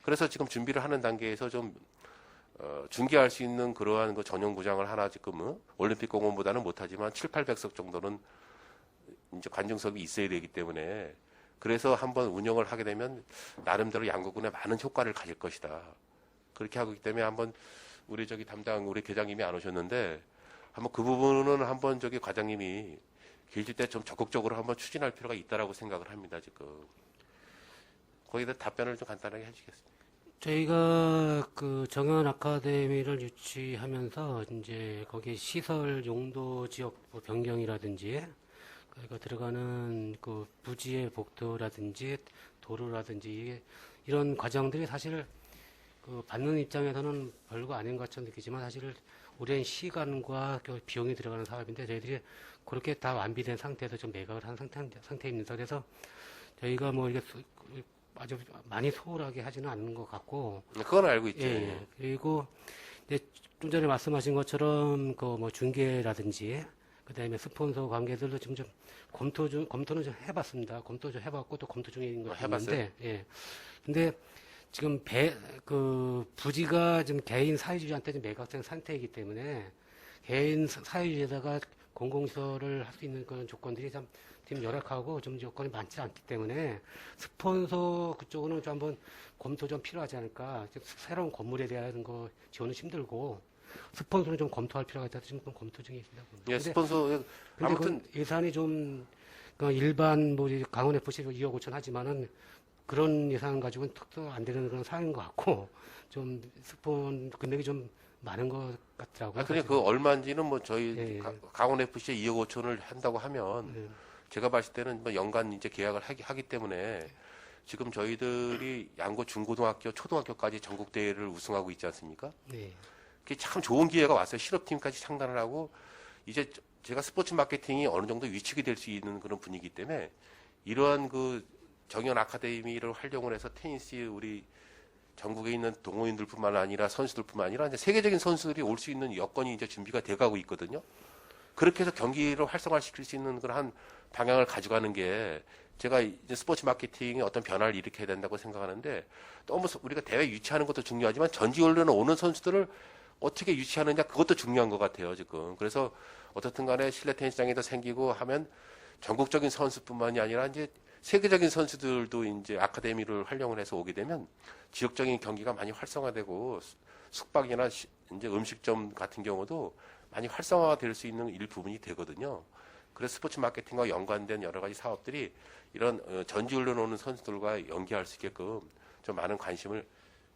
그래서 지금 준비를 하는 단계에서 좀 중계할 수 있는 그러한 그 전용 구장을 하나 지금 올림픽 공원보다는 못하지만 7, 800석 정도는 이제 관중석이 있어야 되기 때문에 그래서 한번 운영을 하게 되면 나름대로 양구군에 많은 효과를 가질 것이다. 그렇게 하기 때문에 한번 우리 우리 계장님이 안 오셨는데 한번 그 부분은 한번 과장님이 계실 때 좀 적극적으로 한번 추진할 필요가 있다라고 생각을 합니다. 지금 거기다 답변을 좀 간단하게 해주시겠습니다. 저희가 그 정현 아카데미를 유치하면서 이제 거기 시설 용도 지역 뭐 변경이라든지 그러니까 들어가는 그 부지의 복도라든지 도로라든지 이런 과정들이 사실 그 받는 입장에서는 별거 아닌 것처럼 느끼지만 사실 오랜 시간과 비용이 들어가는 사업인데 저희들이 그렇게 다 완비된 상태에서 좀 매각을 한 상태입니다. 그래서 저희가 뭐 이게 아주 많이 소홀하게 하지는 않는 것 같고. 그건 알고 있죠. 예. 그리고 이제 좀 전에 말씀하신 것처럼 그 뭐 중계라든지 그다음에 스폰서 관계들도 지금 좀 검토는 좀 해봤습니다. 검토 좀 해봤고 또 검토 중인 것 같은데. 예. 근데 지금 부지가 지금 개인 사유주한테 좀 매각된 상태이기 때문에 개인 사유주에다가 공공시설을 할 수 있는 그런 조건들이 좀 열악하고 좀 조건이 많지 않기 때문에 스폰서 그쪽은 좀 한번 검토 좀 필요하지 않을까. 새로운 건물에 대한 거 지원은 힘들고 스폰서는 좀 검토할 필요가 있다. 지금 검토 중에 있습니다. 예, 스폰서 아무튼 그 예산이 좀 일반 뭐 강원 FC 2억 5천 하지만은 그런 예산 가지고는 턱도 안 되는 그런 상황인 것 같고 좀 스폰 금액이 좀 많은 것 같더라고요. 그냥 그 얼마인지는 뭐 저희 예. 강원 FC에 2억 5천을 한다고 하면 예. 제가 봤을 때는 뭐 연간 이제 계약을 하기 때문에 지금 저희들이 양구 중고등학교, 초등학교까지 전국 대회를 우승하고 있지 않습니까? 네. 그게 참 좋은 기회가 왔어요. 실업팀까지 창단을 하고 이제 제가 스포츠 마케팅이 어느 정도 위축이 될 수 있는 그런 분위기 때문에 이러한 그 정현 아카데미를 활용을 해서 테니스 우리 전국에 있는 동호인들뿐만 아니라 선수들뿐만 아니라 이제 세계적인 선수들이 올 수 있는 여건이 이제 준비가 돼가고 있거든요. 그렇게 해서 경기를 활성화시킬 수 있는 그런 방향을 가져가는 게 제가 이제 스포츠 마케팅에 어떤 변화를 일으켜야 된다고 생각하는데 너무 우리가 대회 유치하는 것도 중요하지만 전지훈련에 오는 선수들을 어떻게 유치하느냐 그것도 중요한 것 같아요 지금. 그래서 어떻든 간에 실내 테니스장이 더 생기고 하면 전국적인 선수뿐만이 아니라 이제 세계적인 선수들도 이제 아카데미를 활용을 해서 오게 되면 지역적인 경기가 많이 활성화되고 숙박이나 이제 음식점 같은 경우도 많이 활성화가 될 수 있는 일부분이 되거든요. 그래서 스포츠 마케팅과 연관된 여러 가지 사업들이 이런 전지훈련 오는 선수들과 연계할 수 있게끔 좀 많은 관심을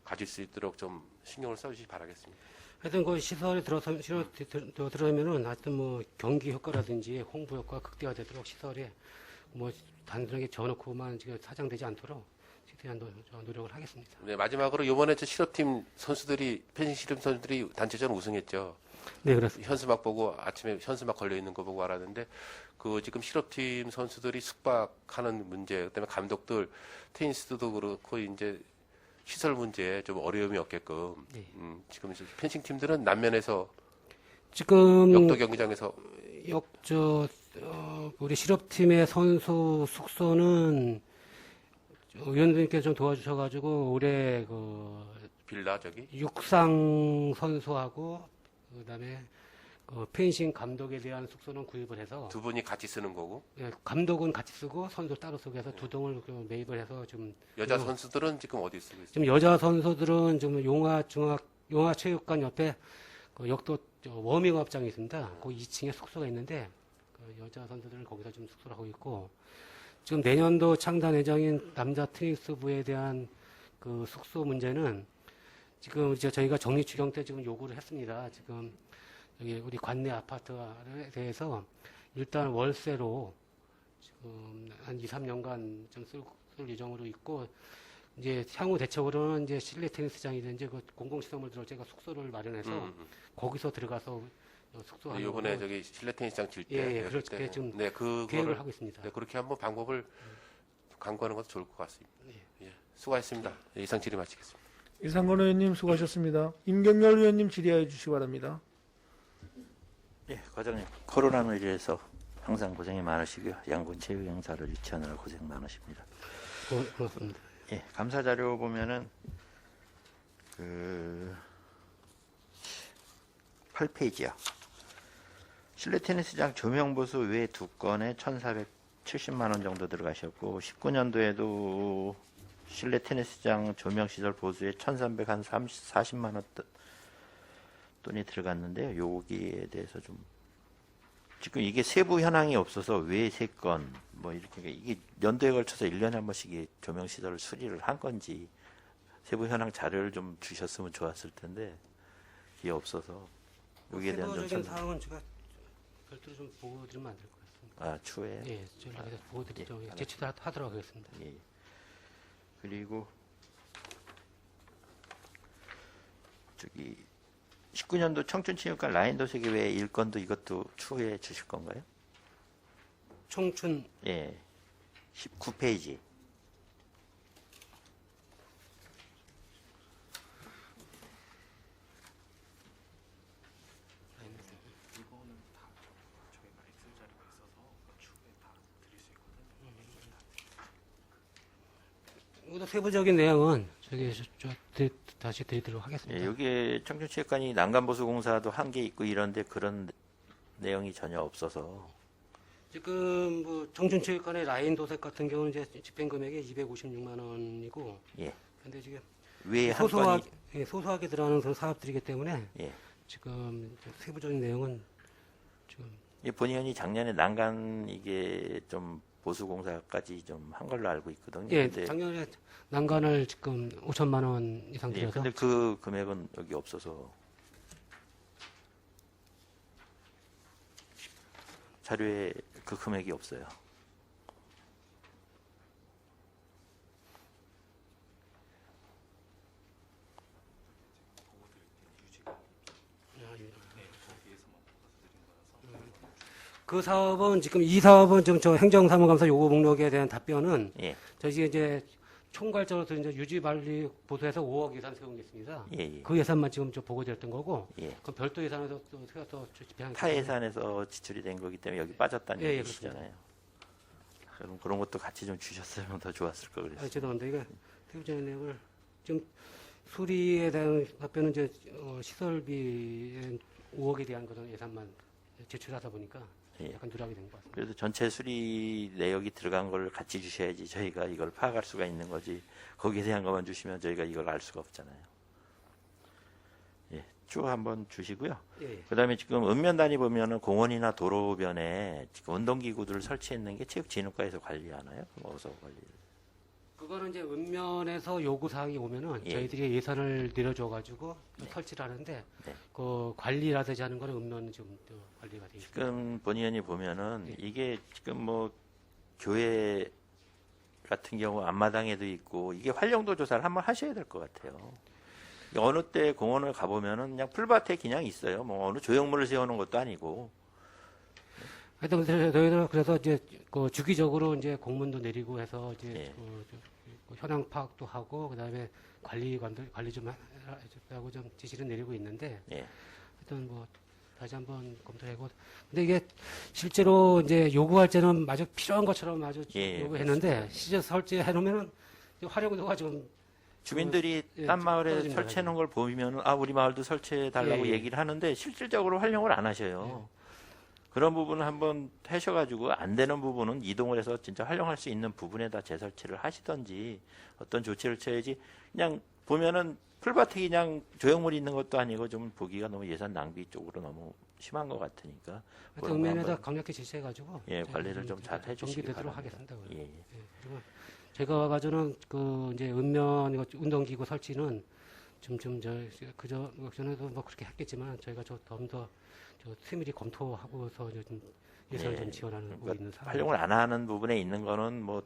가질 수 있도록 좀 신경을 써주시기 바라겠습니다. 하여튼 그 시설에 들어서면은 하여튼 뭐 경기 효과라든지 홍보 효과가 극대화되도록 시설에 뭐 단순하게 지어놓고만 지금 사장되지 않도록 최대한 노력을 하겠습니다. 네, 마지막으로 이번에 저 실업팀 선수들이 펜싱 실업 선수들이 단체전 우승했죠. 네, 그렇습니다. 현수막 보고 아침에 현수막 걸려 있는 거 보고 알았는데 그 지금 실업팀 선수들이 숙박하는 문제, 그다음에 감독들 테니스도 그렇고 이제 시설 문제에 좀 어려움이 없게끔 네. 지금 이제 펜싱 팀들은 남면에서 지금 역도 경기장에서 우리 실업팀의 선수 숙소는 의원님께서 좀 도와주셔가지고 올해 그 빌라 저기 육상 선수하고 그다음에 그 펜싱 감독에 대한 숙소는 구입을 해서 두 분이 같이 쓰는 거고 예, 감독은 같이 쓰고 선수 따로 쓰고 해서 두 동을 그 매입을 해서 좀 여자 선수들은 지금 어디 쓰고 있어요? 지금 여자 선수들은 좀 용화체육관 옆에 그 역도 워밍업장이 있습니다. 그 2층에 숙소가 있는데 그 여자 선수들은 거기서 좀 숙소를 하고 있고 지금 내년도 창단 예정인 남자 테니스부에 대한 그 숙소 문제는 지금 이제 저희가 정리 추경 때 지금 요구를 했습니다. 지금 여기 우리 관내 아파트에 대해서 일단 월세로 지금 한 2, 3년간 좀 쓸 예정으로 있고 이제 향후 대책으로는 이제 실내 테니스장이든지 그 공공시설물들을 제가 숙소를 마련해서 거기서 들어가서 숙소하는 이번에 저기 실내 테니스장 질 때 예, 그렇게 좀 네, 계획을 그거를 하고 있습니다. 네, 그렇게 한번 방법을 강구하는 것도 좋을 것 같습니다. 예, 수고하셨습니다. 네, 이상 질의 마치겠습니다. 이상건 의원님 수고하셨습니다. 임경렬 의원님 질의하여 주시기 바랍니다. 예, 과장님. 코로나로 인해서 항상 고생이 많으시고요. 양군 체육 행사를 유치하느라 고생 많으십니다. 고맙습니다. 예, 감사 자료 보면은 그 8페이지요. 실내 테니스장 조명 보수 외 2건에 1,470만 원 정도 들어가셨고 19년도에도 실내 테니스장 조명 시설 보수에 1,340만 원 돈이 들어갔는데요. 여기에 대해서 좀 지금 이게 세부 현황이 없어서 왜 3건 뭐 이렇게 이게 연도에 걸쳐서 1년에 한 번씩 이 조명 시설을 수리를 한 건지 세부 현황 자료를 좀 주셨으면 좋았을 텐데 이게 없어서 여기에 대한 좀 세부적인 설명. 사항은 제가 별도로 좀 보고 드리면 안 될 것 같습니다. 아 추후에 예, 연락해서 보고 드리죠. 예, 제출하도록 하겠습니다. 예. 그리고 저기 19년도 청춘체육관 라인 도색이 외에 일건도 이것도 추후에 주실 건가요? 청춘 예. 19페이지. 이것도 세부적인 내용은 저기 다시 드리도록 하겠습니다. 예, 여기에 청춘체육관이 난간보수공사도 한 개 있고 이런데 그런 내용이 전혀 없어서 지금 뭐 청춘체육관의 라인 도색 같은 경우는 이제 집행 금액이 256만 원이고, 예. 근데 지금 왜 한 건이 소소하게 들어가는 그런 사업들이기 때문에 예. 지금 세부적인 내용은 지금 예, 본의원이 작년에 난간 이게 좀 보수공사까지 좀 한 걸로 알고 있거든요. 예, 근데, 작년에 난간을 지금 5천만 원 이상 예, 들여서 근데 그 금액은 여기 없어서 자료에 그 금액이 없어요. 그 사업은 지금 이 사업은 지금 저 행정사무감사 요구 목록에 대한 답변은 예, 저희 이제 총괄적으로 이제 유지관리 보수해서 5억 예산 세운 게 있습니다. 예, 예. 그 예산만 지금 좀 보고드렸던 거고, 예. 그럼 별도 예산에서 또 세워서 집행하기 타 예산에서 지출이 된 거기 때문에 여기 빠졌다는 예, 예, 얘기시잖아요. 그럼 그런 것도 같이 좀 주셨으면 더 좋았을 거 그랬어요. 죄송합니다. 이거 세부적인 내용을 지금 수리에 대한 답변은 이제 시설비 5억에 대한 것은 예산만 제출하다 보니까 예. 약간 누락이 된 것 같습니다. 그래서 전체 수리 내역이 들어간 걸 같이 주셔야지 저희가 이걸 파악할 수가 있는 거지. 거기에 대한 것만 주시면 저희가 이걸 알 수가 없잖아요. 예, 쭉 한번 주시고요. 예. 그다음에 지금 읍면단위 보면은 공원이나 도로변에 지금 운동기구들을 설치했는 게 체육진흥과에서 관리하나요? 그럼 어디서 관리를? 그거는 이제 읍면에서 요구 사항이 오면은 예. 저희들이 예산을 내려줘가지고 설치를 하는데 네. 그 관리라든지 하는 거는 읍면 좀 관리가 돼 있습니다. 지금 본의원이 보면은 예. 이게 지금 뭐 교회가 같은 경우 앞마당에도 있고 이게 활용도 조사를 한번 하셔야 될 것 같아요. 어느 때 공원을 가보면은 그냥 풀밭에 그냥 있어요. 뭐 어느 조형물을 세우는 것도 아니고. 하여튼 저희는 그래서 이제 그 주기적으로 이제 공문도 내리고 해서 이제 예. 그 현황 파악도 하고 그다음에 관리관들 관리 좀 하고 좀 지시를 내리고 있는데 예. 하여튼 뭐 다시 한번 검토하고 근데 이게 실제로 이제 요구할 때는 마저 필요한 것처럼 아주 예, 요구했는데 실제 설치해 놓으면은 활용도가 좀 주민들이 예, 딴 마을에 떨어집니다, 설치해 놓은 걸 보면은 아 우리 마을도 설치해 달라고 예, 예. 얘기를 하는데 실질적으로 활용을 안 하셔요. 그런 부분을 한번 하셔가지고 안 되는 부분은 이동을 해서 진짜 활용할 수 있는 부분에다 재설치를 하시던지 어떤 조치를 취해야지 그냥 보면은 풀밭에 그냥 조형물이 있는 것도 아니고 좀 보기가 너무 예산 낭비 쪽으로 너무 심한 것 같으니까 하여튼 그런 거 읍면에다 한번, 강력히 지시해가지고 예, 저희가 관리를 좀 잘 해주시기 정비되도록 바랍니다. 하겠습니다. 예, 예. 그리고 제가 와가지고는 그 이제 읍면 이거 운동기구 설치는 그전에도 뭐 그렇게 했겠지만 저희가 좀더 세밀히 검토하고서 좀 예산을 예, 좀 지원하고 그러니까 있는 상황. 활용을 안 하는 부분에 있는 거는 뭐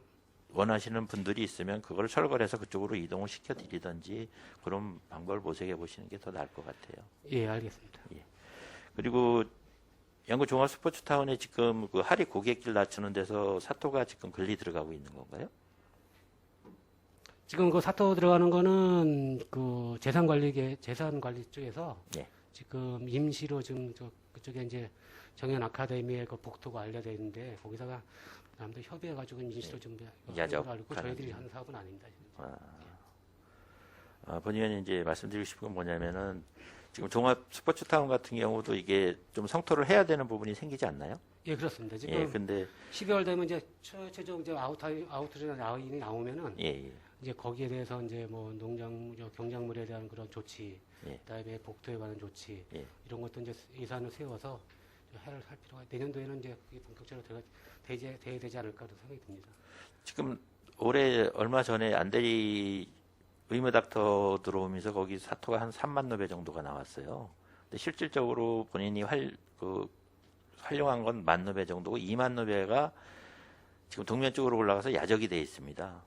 원하시는 분들이 있으면 그걸 철거해서 그쪽으로 이동을 시켜 드리든지 그런 방법을 모색해 보시는 게 더 나을 것 같아요. 예, 알겠습니다. 그리고 영구 종합 스포츠 타운에 지금 그 하리 고객길 낮추는 데서 사토가 지금 글리 들어가고 있는 건가요? 지금 그 사토 들어가는 거는 그 재산 관리 쪽에서 예. 지금 임시로 지금 그쪽에 이제 정현 아카데미에 그 복도가 알려져 있는데 거기다가 남들 협의해가지고 임시로 좀 야적 알고 하는 저희들이 하는 사업은 아닙니다. 본의원이 이제 말씀드리고 싶은 건 뭐냐면은 지금 종합 스포츠 타운 같은 경우도 이게 좀 성토를 해야 되는 부분이 생기지 않나요? 예, 그렇습니다. 지금 예, 근데 12월 되면 이제 최종 이제 아웃이나 라인이 나오면은 예, 예. 이제 거기에 대해서 이제 뭐 경작물에 대한 그런 조치, 예. 그다음에 복도에 관한 조치 예. 이런 것도 이제 예산을 세워서 해를 할 필요가 내년도에는 이제 그게 본격적으로 돼야 되지 않을까 생각이 듭니다. 지금 올해 얼마 전에 안대리 의무닥터 들어오면서 거기 사토가 한 3만 노배 정도가 나왔어요. 근데 실질적으로 본인이 활용한 건 1만 노배 정도고 2만 노배가 지금 동면 쪽으로 올라가서 야적이 돼 있습니다.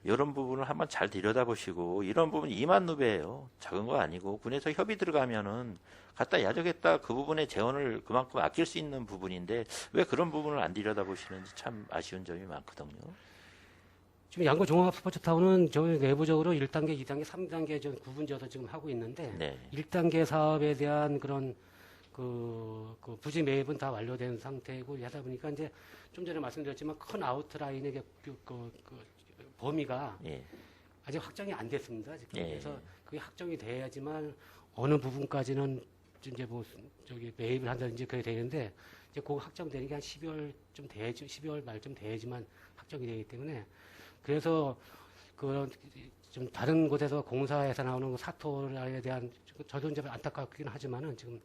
이런 부분을 한번 잘 들여다보시고 이런 부분 2만 노배예요. 작은 거 아니고 군에서 협의 들어가면은 갖다 야적했다 그 부분에 재원을 그만큼 아낄 수 있는 부분인데 왜 그런 부분을 안 들여다보시는지 참 아쉬운 점이 많거든요. 지금 양구 종합 스포츠 타운은 저희 내부적으로 1단계, 2단계, 3단계 좀 구분지어서 지금 하고 있는데 네. 1단계 사업에 대한 그런 그 부지 매입은 다 완료된 상태이고 하다 보니까 이제 좀 전에 말씀드렸지만 큰 아웃라인의 그 범위가 예. 아직 확정이 안 됐습니다. 지금. 예. 그래서 그게 확정이 돼야지만 어느 부분까지는 이제 뭐 저기 매입을 한다든지 그게 되는데 이제 그거 확정되는 게 한 12월쯤 돼야지 12월 말쯤 돼야지만 확정이 되기 때문에 그래서 그런 좀 다른 곳에서 공사에서 나오는 사토에 대한 저도 이제 안타깝긴 하지만은 지금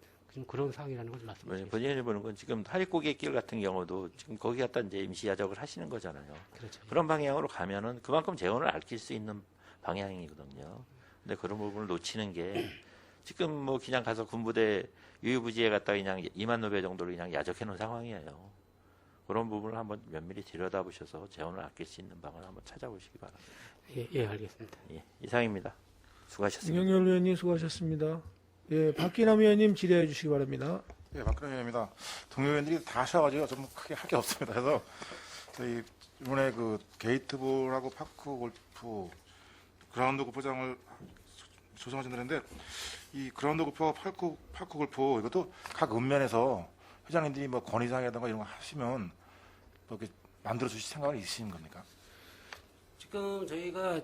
그런 상황이라는 걸 말씀드리겠습니다. 본인이 보는 건 지금 하리고객길 같은 경우도 지금 거기 갖다 이제 임시 야적을 하시는 거잖아요. 그렇죠. 그런 방향으로 가면은 그만큼 재원을 아낄 수 있는 방향이거든요. 근데 그런 부분을 놓치는 게 지금 뭐 그냥 가서 군부대 유유부지에 갔다 그냥 2만 노배 정도로 그냥 야적해 놓은 상황이에요. 그런 부분을 한번 면밀히 들여다보셔서 재원을 아낄 수 있는 방안을 한번 찾아보시기 바랍니다. 예, 알겠습니다. 예, 이상입니다. 수고하셨습니다. 김영렬 의원님 수고하셨습니다. 예, 박기남 의원님 질의해 주시기 바랍니다. 예, 박근혜 의원입니다. 동료 의원들이 다 하셔가지고 좀 크게 할 게 없습니다. 그래서 저희 이번에 그 게이트볼하고 파크 골프, 그라운드 골프장을 조성하신다는데 이 그라운드 골프와 파크 골프 이것도 각 읍면에서 회장님들이 뭐 건의사항이라든가 이런 거 하시면 뭐 이렇게 만들어 주실 생각은 있으신 겁니까? 지금 저희가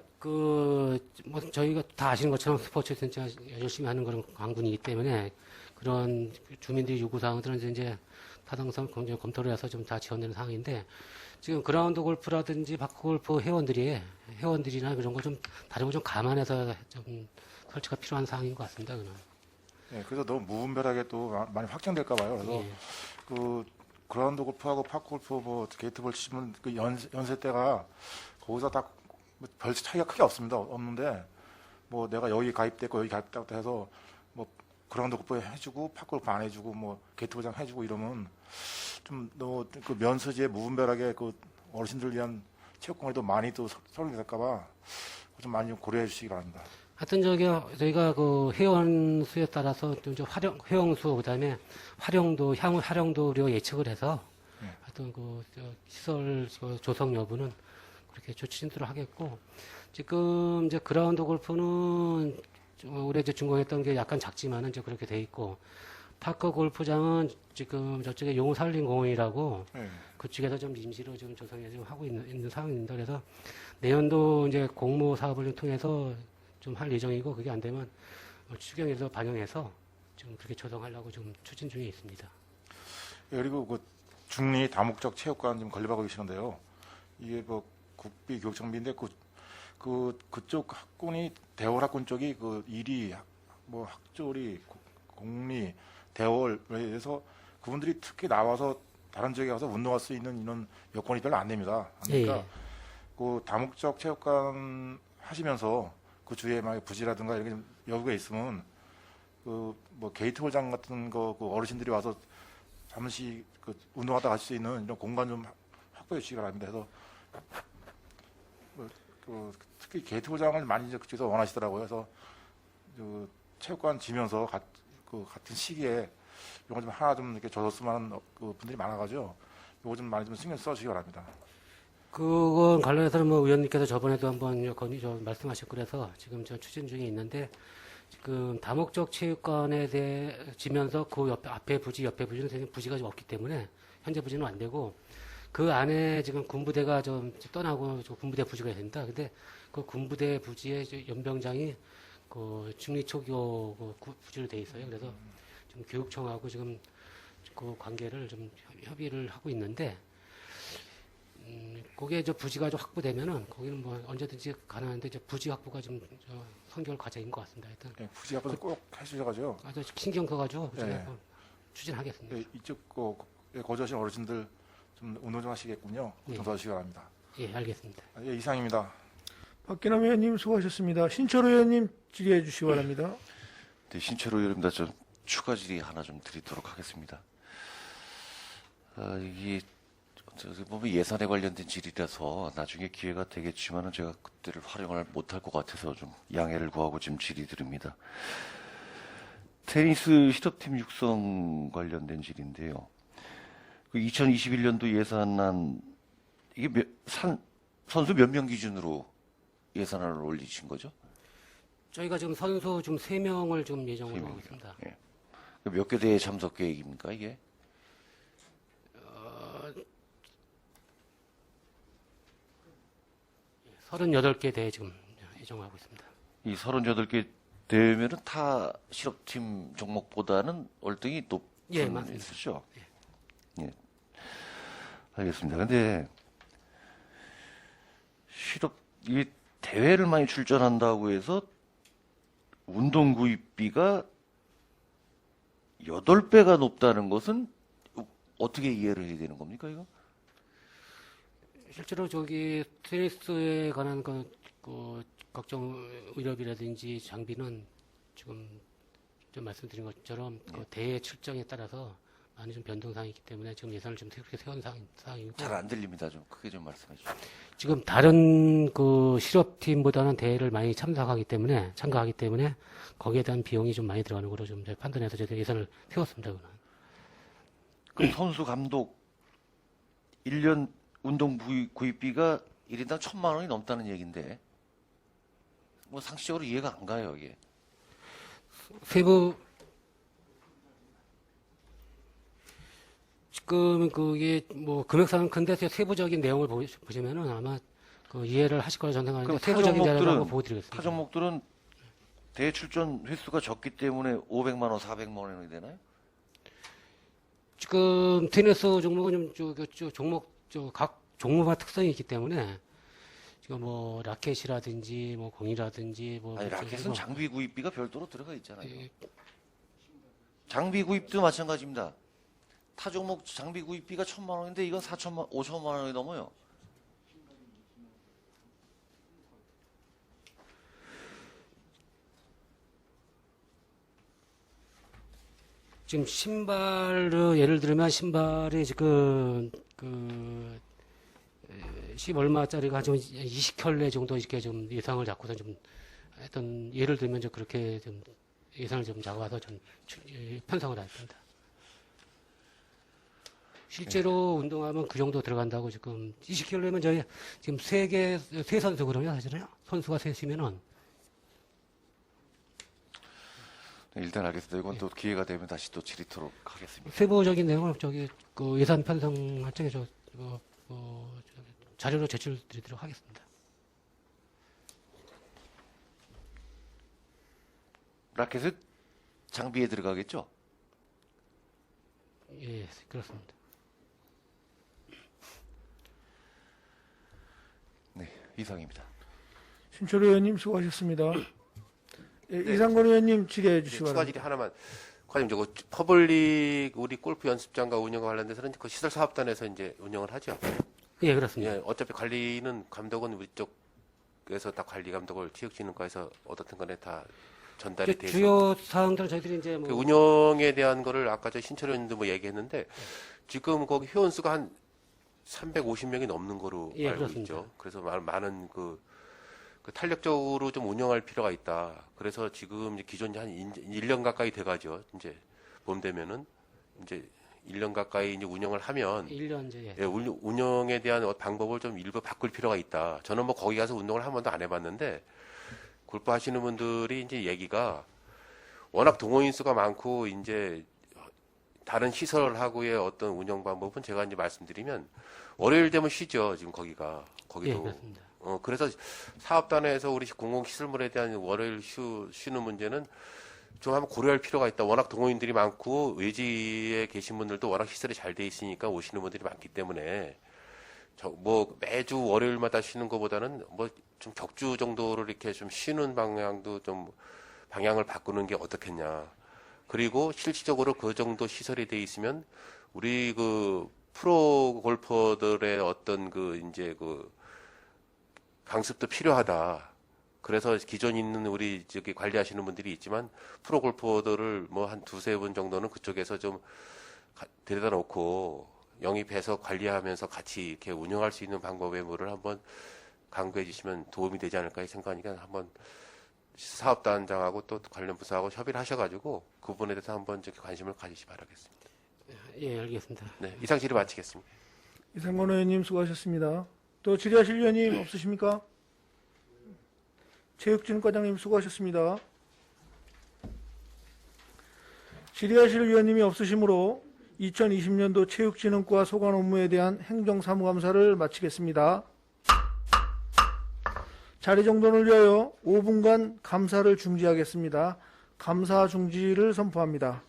뭐 저희가 다 아시는 것처럼 스포츠 진짜 열심히 하는 그런 강군이기 때문에 그런 주민들이 요구 사항들은 이제 타당성 굉장히 검토를 해서 좀 다 지원되는 상황인데 지금 그라운드 골프라든지 파크 골프 회원들이나 그런 거 좀 다른 거 좀 감안해서 좀 설치가 필요한 상황인 것 같습니다. 그는. 예, 그래서 너무 무분별하게 또 많이 확장될까 봐요. 그래서 예. 그 그라운드 골프하고 파크 골프 뭐 게이트볼 치면 그 연세 때가 거기서 딱 별 차이가 크게 없는데 뭐 내가 여기 가입됐고 여기 가입됐다 해서 뭐 그라운드 골프 해주고 파크 골프 안 해주고 뭐 게이트볼장 해주고 이러면 좀 너무 그 면서지에 무분별하게 그 어르신들 위한 체육관에도 많이 또 서울이 될까봐 좀 많이 좀 고려해 주시기 바랍니다. 하여튼 저희가 그 회원 수에 따라서 좀 회원 수 그다음에 향후 활용도를 예측을 해서 하여튼 시설 조성 여부는 그렇게 조치진도록 하겠고, 지금 이제 그라운드 골프는 올해 이제 준공했던 게 약간 작지만은 이제 그렇게 돼 있고, 파크 골프장은 지금 저쪽에 용산림공원이라고 네. 그쪽에서 좀 임시로 좀 조성해 좀 하고 있는 상황입니다. 그래서 내년도 이제 공모 사업을 통해서 좀 할 예정이고, 그게 안 되면 추경에서 반영해서 지금 그렇게 조성하려고 좀 추진 중에 있습니다. 예, 그리고 그 중리 다목적 체육관 좀 건립하고 계시는데요. 이게 뭐 국비 교육청비인데 그쪽 학군이 대월 학군 쪽이 그 일이 뭐 학졸이 공리 대월에 의해서 그분들이 특히 나와서 다른 지역에 가서 운동할 수 있는 이런 여건이 별로 안 됩니다. 그러니까 예. 그 다목적 체육관 하시면서 그 주위에 막 부지라든가 이렇게 좀 여유가 있으면 그 뭐 게이트홀장 같은 거 그 어르신들이 와서 잠시 그 운동하다 가실 수 있는 이런 공간 좀 확보해 주시기 바랍니다. 해서 그 특히 게이트홀장을 많이 이제 그쪽에서 원하시더라고요. 그래서 그 체육관 지면서 같은 시기에 이거 좀 하나 좀 이렇게 줘줬으면 하는 그 분들이 많아가지고 이거 좀 많이 좀 신경 써주시기 바랍니다. 그건 관련해서는 뭐 의원님께서 저번에도 한번 말씀하셨고 그래서 지금 저 추진 중에 있는데, 지금 다목적 체육관에 대해 지면서 그 앞에 옆에 부지는 사실 부지가 좀 없기 때문에 현재 부지는 안 되고, 그 안에 지금 군부대가 좀 떠나고 군부대 부지가 된다. 근데 그 군부대 부지의 연병장이 그 중리초교 부지로 돼 있어요. 그래서 지금 교육청하고 지금 그 관계를 좀 협의를 하고 있는데, 거기에 저 부지가 좀 확보되면은 거기는 뭐 언제든지 가능한데, 이제 부지 확보가 좀 선결 과정인 것 같습니다. 하여튼 네, 부지 앞에서 꼭 해주셔가지고 아주 신경 써가지고 네. 제가 추진하겠습니다. 네, 이쪽 거주하시는 어르신들 좀 운동 좀 하시겠군요. 네. 좀 도와주시기 바랍니다. 예, 알겠습니다. 예, 이상입니다. 박기남 의원님 수고하셨습니다. 신철 의원님 질의해 주시기 바랍니다. 네, 신철 의원입니다. 좀 추가 질의 하나 좀 드리도록 하겠습니다. 이게 저기 보면 예산에 관련된 질의라서 나중에 기회가 되겠지만은 제가 그때를 활용을 못할 것 같아서 좀 양해를 구하고 지금 질의 드립니다. 테니스 실업팀 육성 관련된 질의인데요. 그 2021년도 예산안 이게 선수 몇 명 기준으로 예산안을 올리신 거죠? 저희가 지금 선수 좀 3명을 좀 예정을 하고 3명이요. 있습니다. 예. 몇 개 대회 참석 계획입니까 이게? 38개 대회 지금 예정하고 있습니다. 이 38개 대회면은 타 실업팀 종목보다는 월등히 높은 예, 맞습니다. 수죠? 예. 알겠습니다. 근데 이 대회를 많이 출전한다고 해서 운동 구입비가 8배가 높다는 것은 어떻게 이해를 해야 되는 겁니까, 이거? 실제로 저기 테니스에 관한 걱정 의료비라든지 장비는 지금 좀 말씀드린 것처럼 그 대회 출정에 따라서 많이 좀 변동사항이 있기 때문에 지금 예산을 좀 그렇게 세운 상황이고, 잘 안 들립니다. 좀 크게 좀 말씀해 주세요. 지금 다른 그 실업팀보다는 대회를 많이 참가하기 때문에 거기에 대한 비용이 좀 많이 들어가는 거로 좀 판단해서 저희가 예산을 세웠습니다. 그거는. 그럼 선수 감독 1년 운동 구입비가 1인당 1,000만 원이 넘다는 얘기인데 뭐 상식적으로 이해가 안 가요, 이게. 세부 지금 그게 뭐 금액상은 큰데 세부적인 내용을 보시면은 아마 그 이해를 하실 거라 저는 생각하는데, 그럼 세부적인 자료를 한번 타 보여드리겠습니다. 종목들은 대회 출전 횟수가 적기 때문에 500만 원, 400만 원이 되나요? 지금 테니스 종목은 각 종목마다 특성이 있기 때문에 지금 뭐 라켓이라든지 뭐 공이라든지 뭐 아니, 라켓은 장비 구입비가 별도로 들어가 있잖아요. 예. 장비 구입도 마찬가지입니다. 타 종목 장비 구입비가 1,000만 원인데 이건 5천만 원이 넘어요. 지금 신발을 예를 들면 신발이 지금 10 얼마짜리가 좀 20켤레 정도 이렇게 좀 예상을 잡고서 좀 했던, 예를 들면 좀 그렇게 좀 예상을 좀 잡아서 좀 편성을 했습니다. 실제로 운동하면 그 정도 들어간다고 지금 20킬로면 저희 지금 세 선수 그러면 하잖아요. 선수가 셋이면은 네, 일단 알겠습니다. 이건 또 기회가 되면 다시 또 질의토록 하겠습니다. 세부적인 내용을 저기 그 예산 편성할 적에 자료로 제출드리도록 하겠습니다. 라켓은 장비에 들어가겠죠? 예, 그렇습니다. 네, 이상입니다. 신철 의원님 수고하셨습니다. 예, 네. 이상건 의원님 질의해 주시기 추가 바랍니다. 질의 하나만. 과장님, 저거 퍼블릭 우리 골프 연습장과 운영과 관련돼서는 그 시설 사업단에서 이제 운영을 하죠. 예, 그렇습니다. 예, 어차피 관리는 감독은 우리 쪽에서 다 관리 감독을 체육진흥과에서 어떻든 간에 다 전달이 돼서 주요 사항들은 저희들이 이제 그 뭐 운영에 대한 거를 아까 저 신철 의원님도 뭐 얘기했는데 지금 거기 회원 수가 한 350명이 넘는 거로 예, 알고 그렇습니다. 있죠. 그래서 많은 그 탄력적으로 좀 운영할 필요가 있다. 그래서 지금 이제 기존 한 1년 가까이 돼가죠. 이제 봄 되면은 이제 1년 가까이 이제 운영을 하면 1년 이제 예, 운영에 대한 방법을 좀 일부 바꿀 필요가 있다. 저는 뭐 거기 가서 운동을 한 번도 안 해봤는데 골프 하시는 분들이 이제 얘기가 워낙 동호인 수가 많고 이제 다른 시설하고의 어떤 운영 방법은 제가 이제 말씀드리면 월요일 되면 쉬죠. 지금 거기가 예, 거기도 그렇습니다. 그래서 사업단에서 우리 공공시설물에 대한 월요일 쉬는 문제는 좀 한번 고려할 필요가 있다. 워낙 동호인들이 많고 외지에 계신 분들도 워낙 시설이 잘 돼 있으니까 오시는 분들이 많기 때문에 뭐 매주 월요일마다 쉬는 것보다는 뭐 좀 격주 정도로 이렇게 좀 쉬는 방향도 좀 방향을 바꾸는 게 어떻겠냐. 그리고 실질적으로 그 정도 시설이 돼 있으면 우리 그 프로 골퍼들의 어떤 그 이제 그 강습도 필요하다. 그래서 기존 있는 우리 저기 관리하시는 분들이 있지만 프로 골퍼들을 뭐 한 두세 분 정도는 그쪽에서 좀 데려다 놓고 영입해서 관리하면서 같이 이렇게 운영할 수 있는 방법의 뭐를 한번 강구해 주시면 도움이 되지 않을까 생각하니까 한번 사업단장하고 또 관련 부서하고 협의를 하셔가지고 그 부분에 대해서 한번 저기 관심을 가지시 바라겠습니다. 예, 알겠습니다. 네, 이상 질의 마치겠습니다. 이상건 의원님 수고하셨습니다. 또 질의하실 의원님 없으십니까? 체육진흥과장님 수고하셨습니다. 질의하실 의원님이 없으시므로 2020년도 체육진흥과 소관 업무에 대한 행정사무감사를 마치겠습니다. 자리 정돈을 위하여 5분간 감사를 중지하겠습니다. 감사 중지를 선포합니다.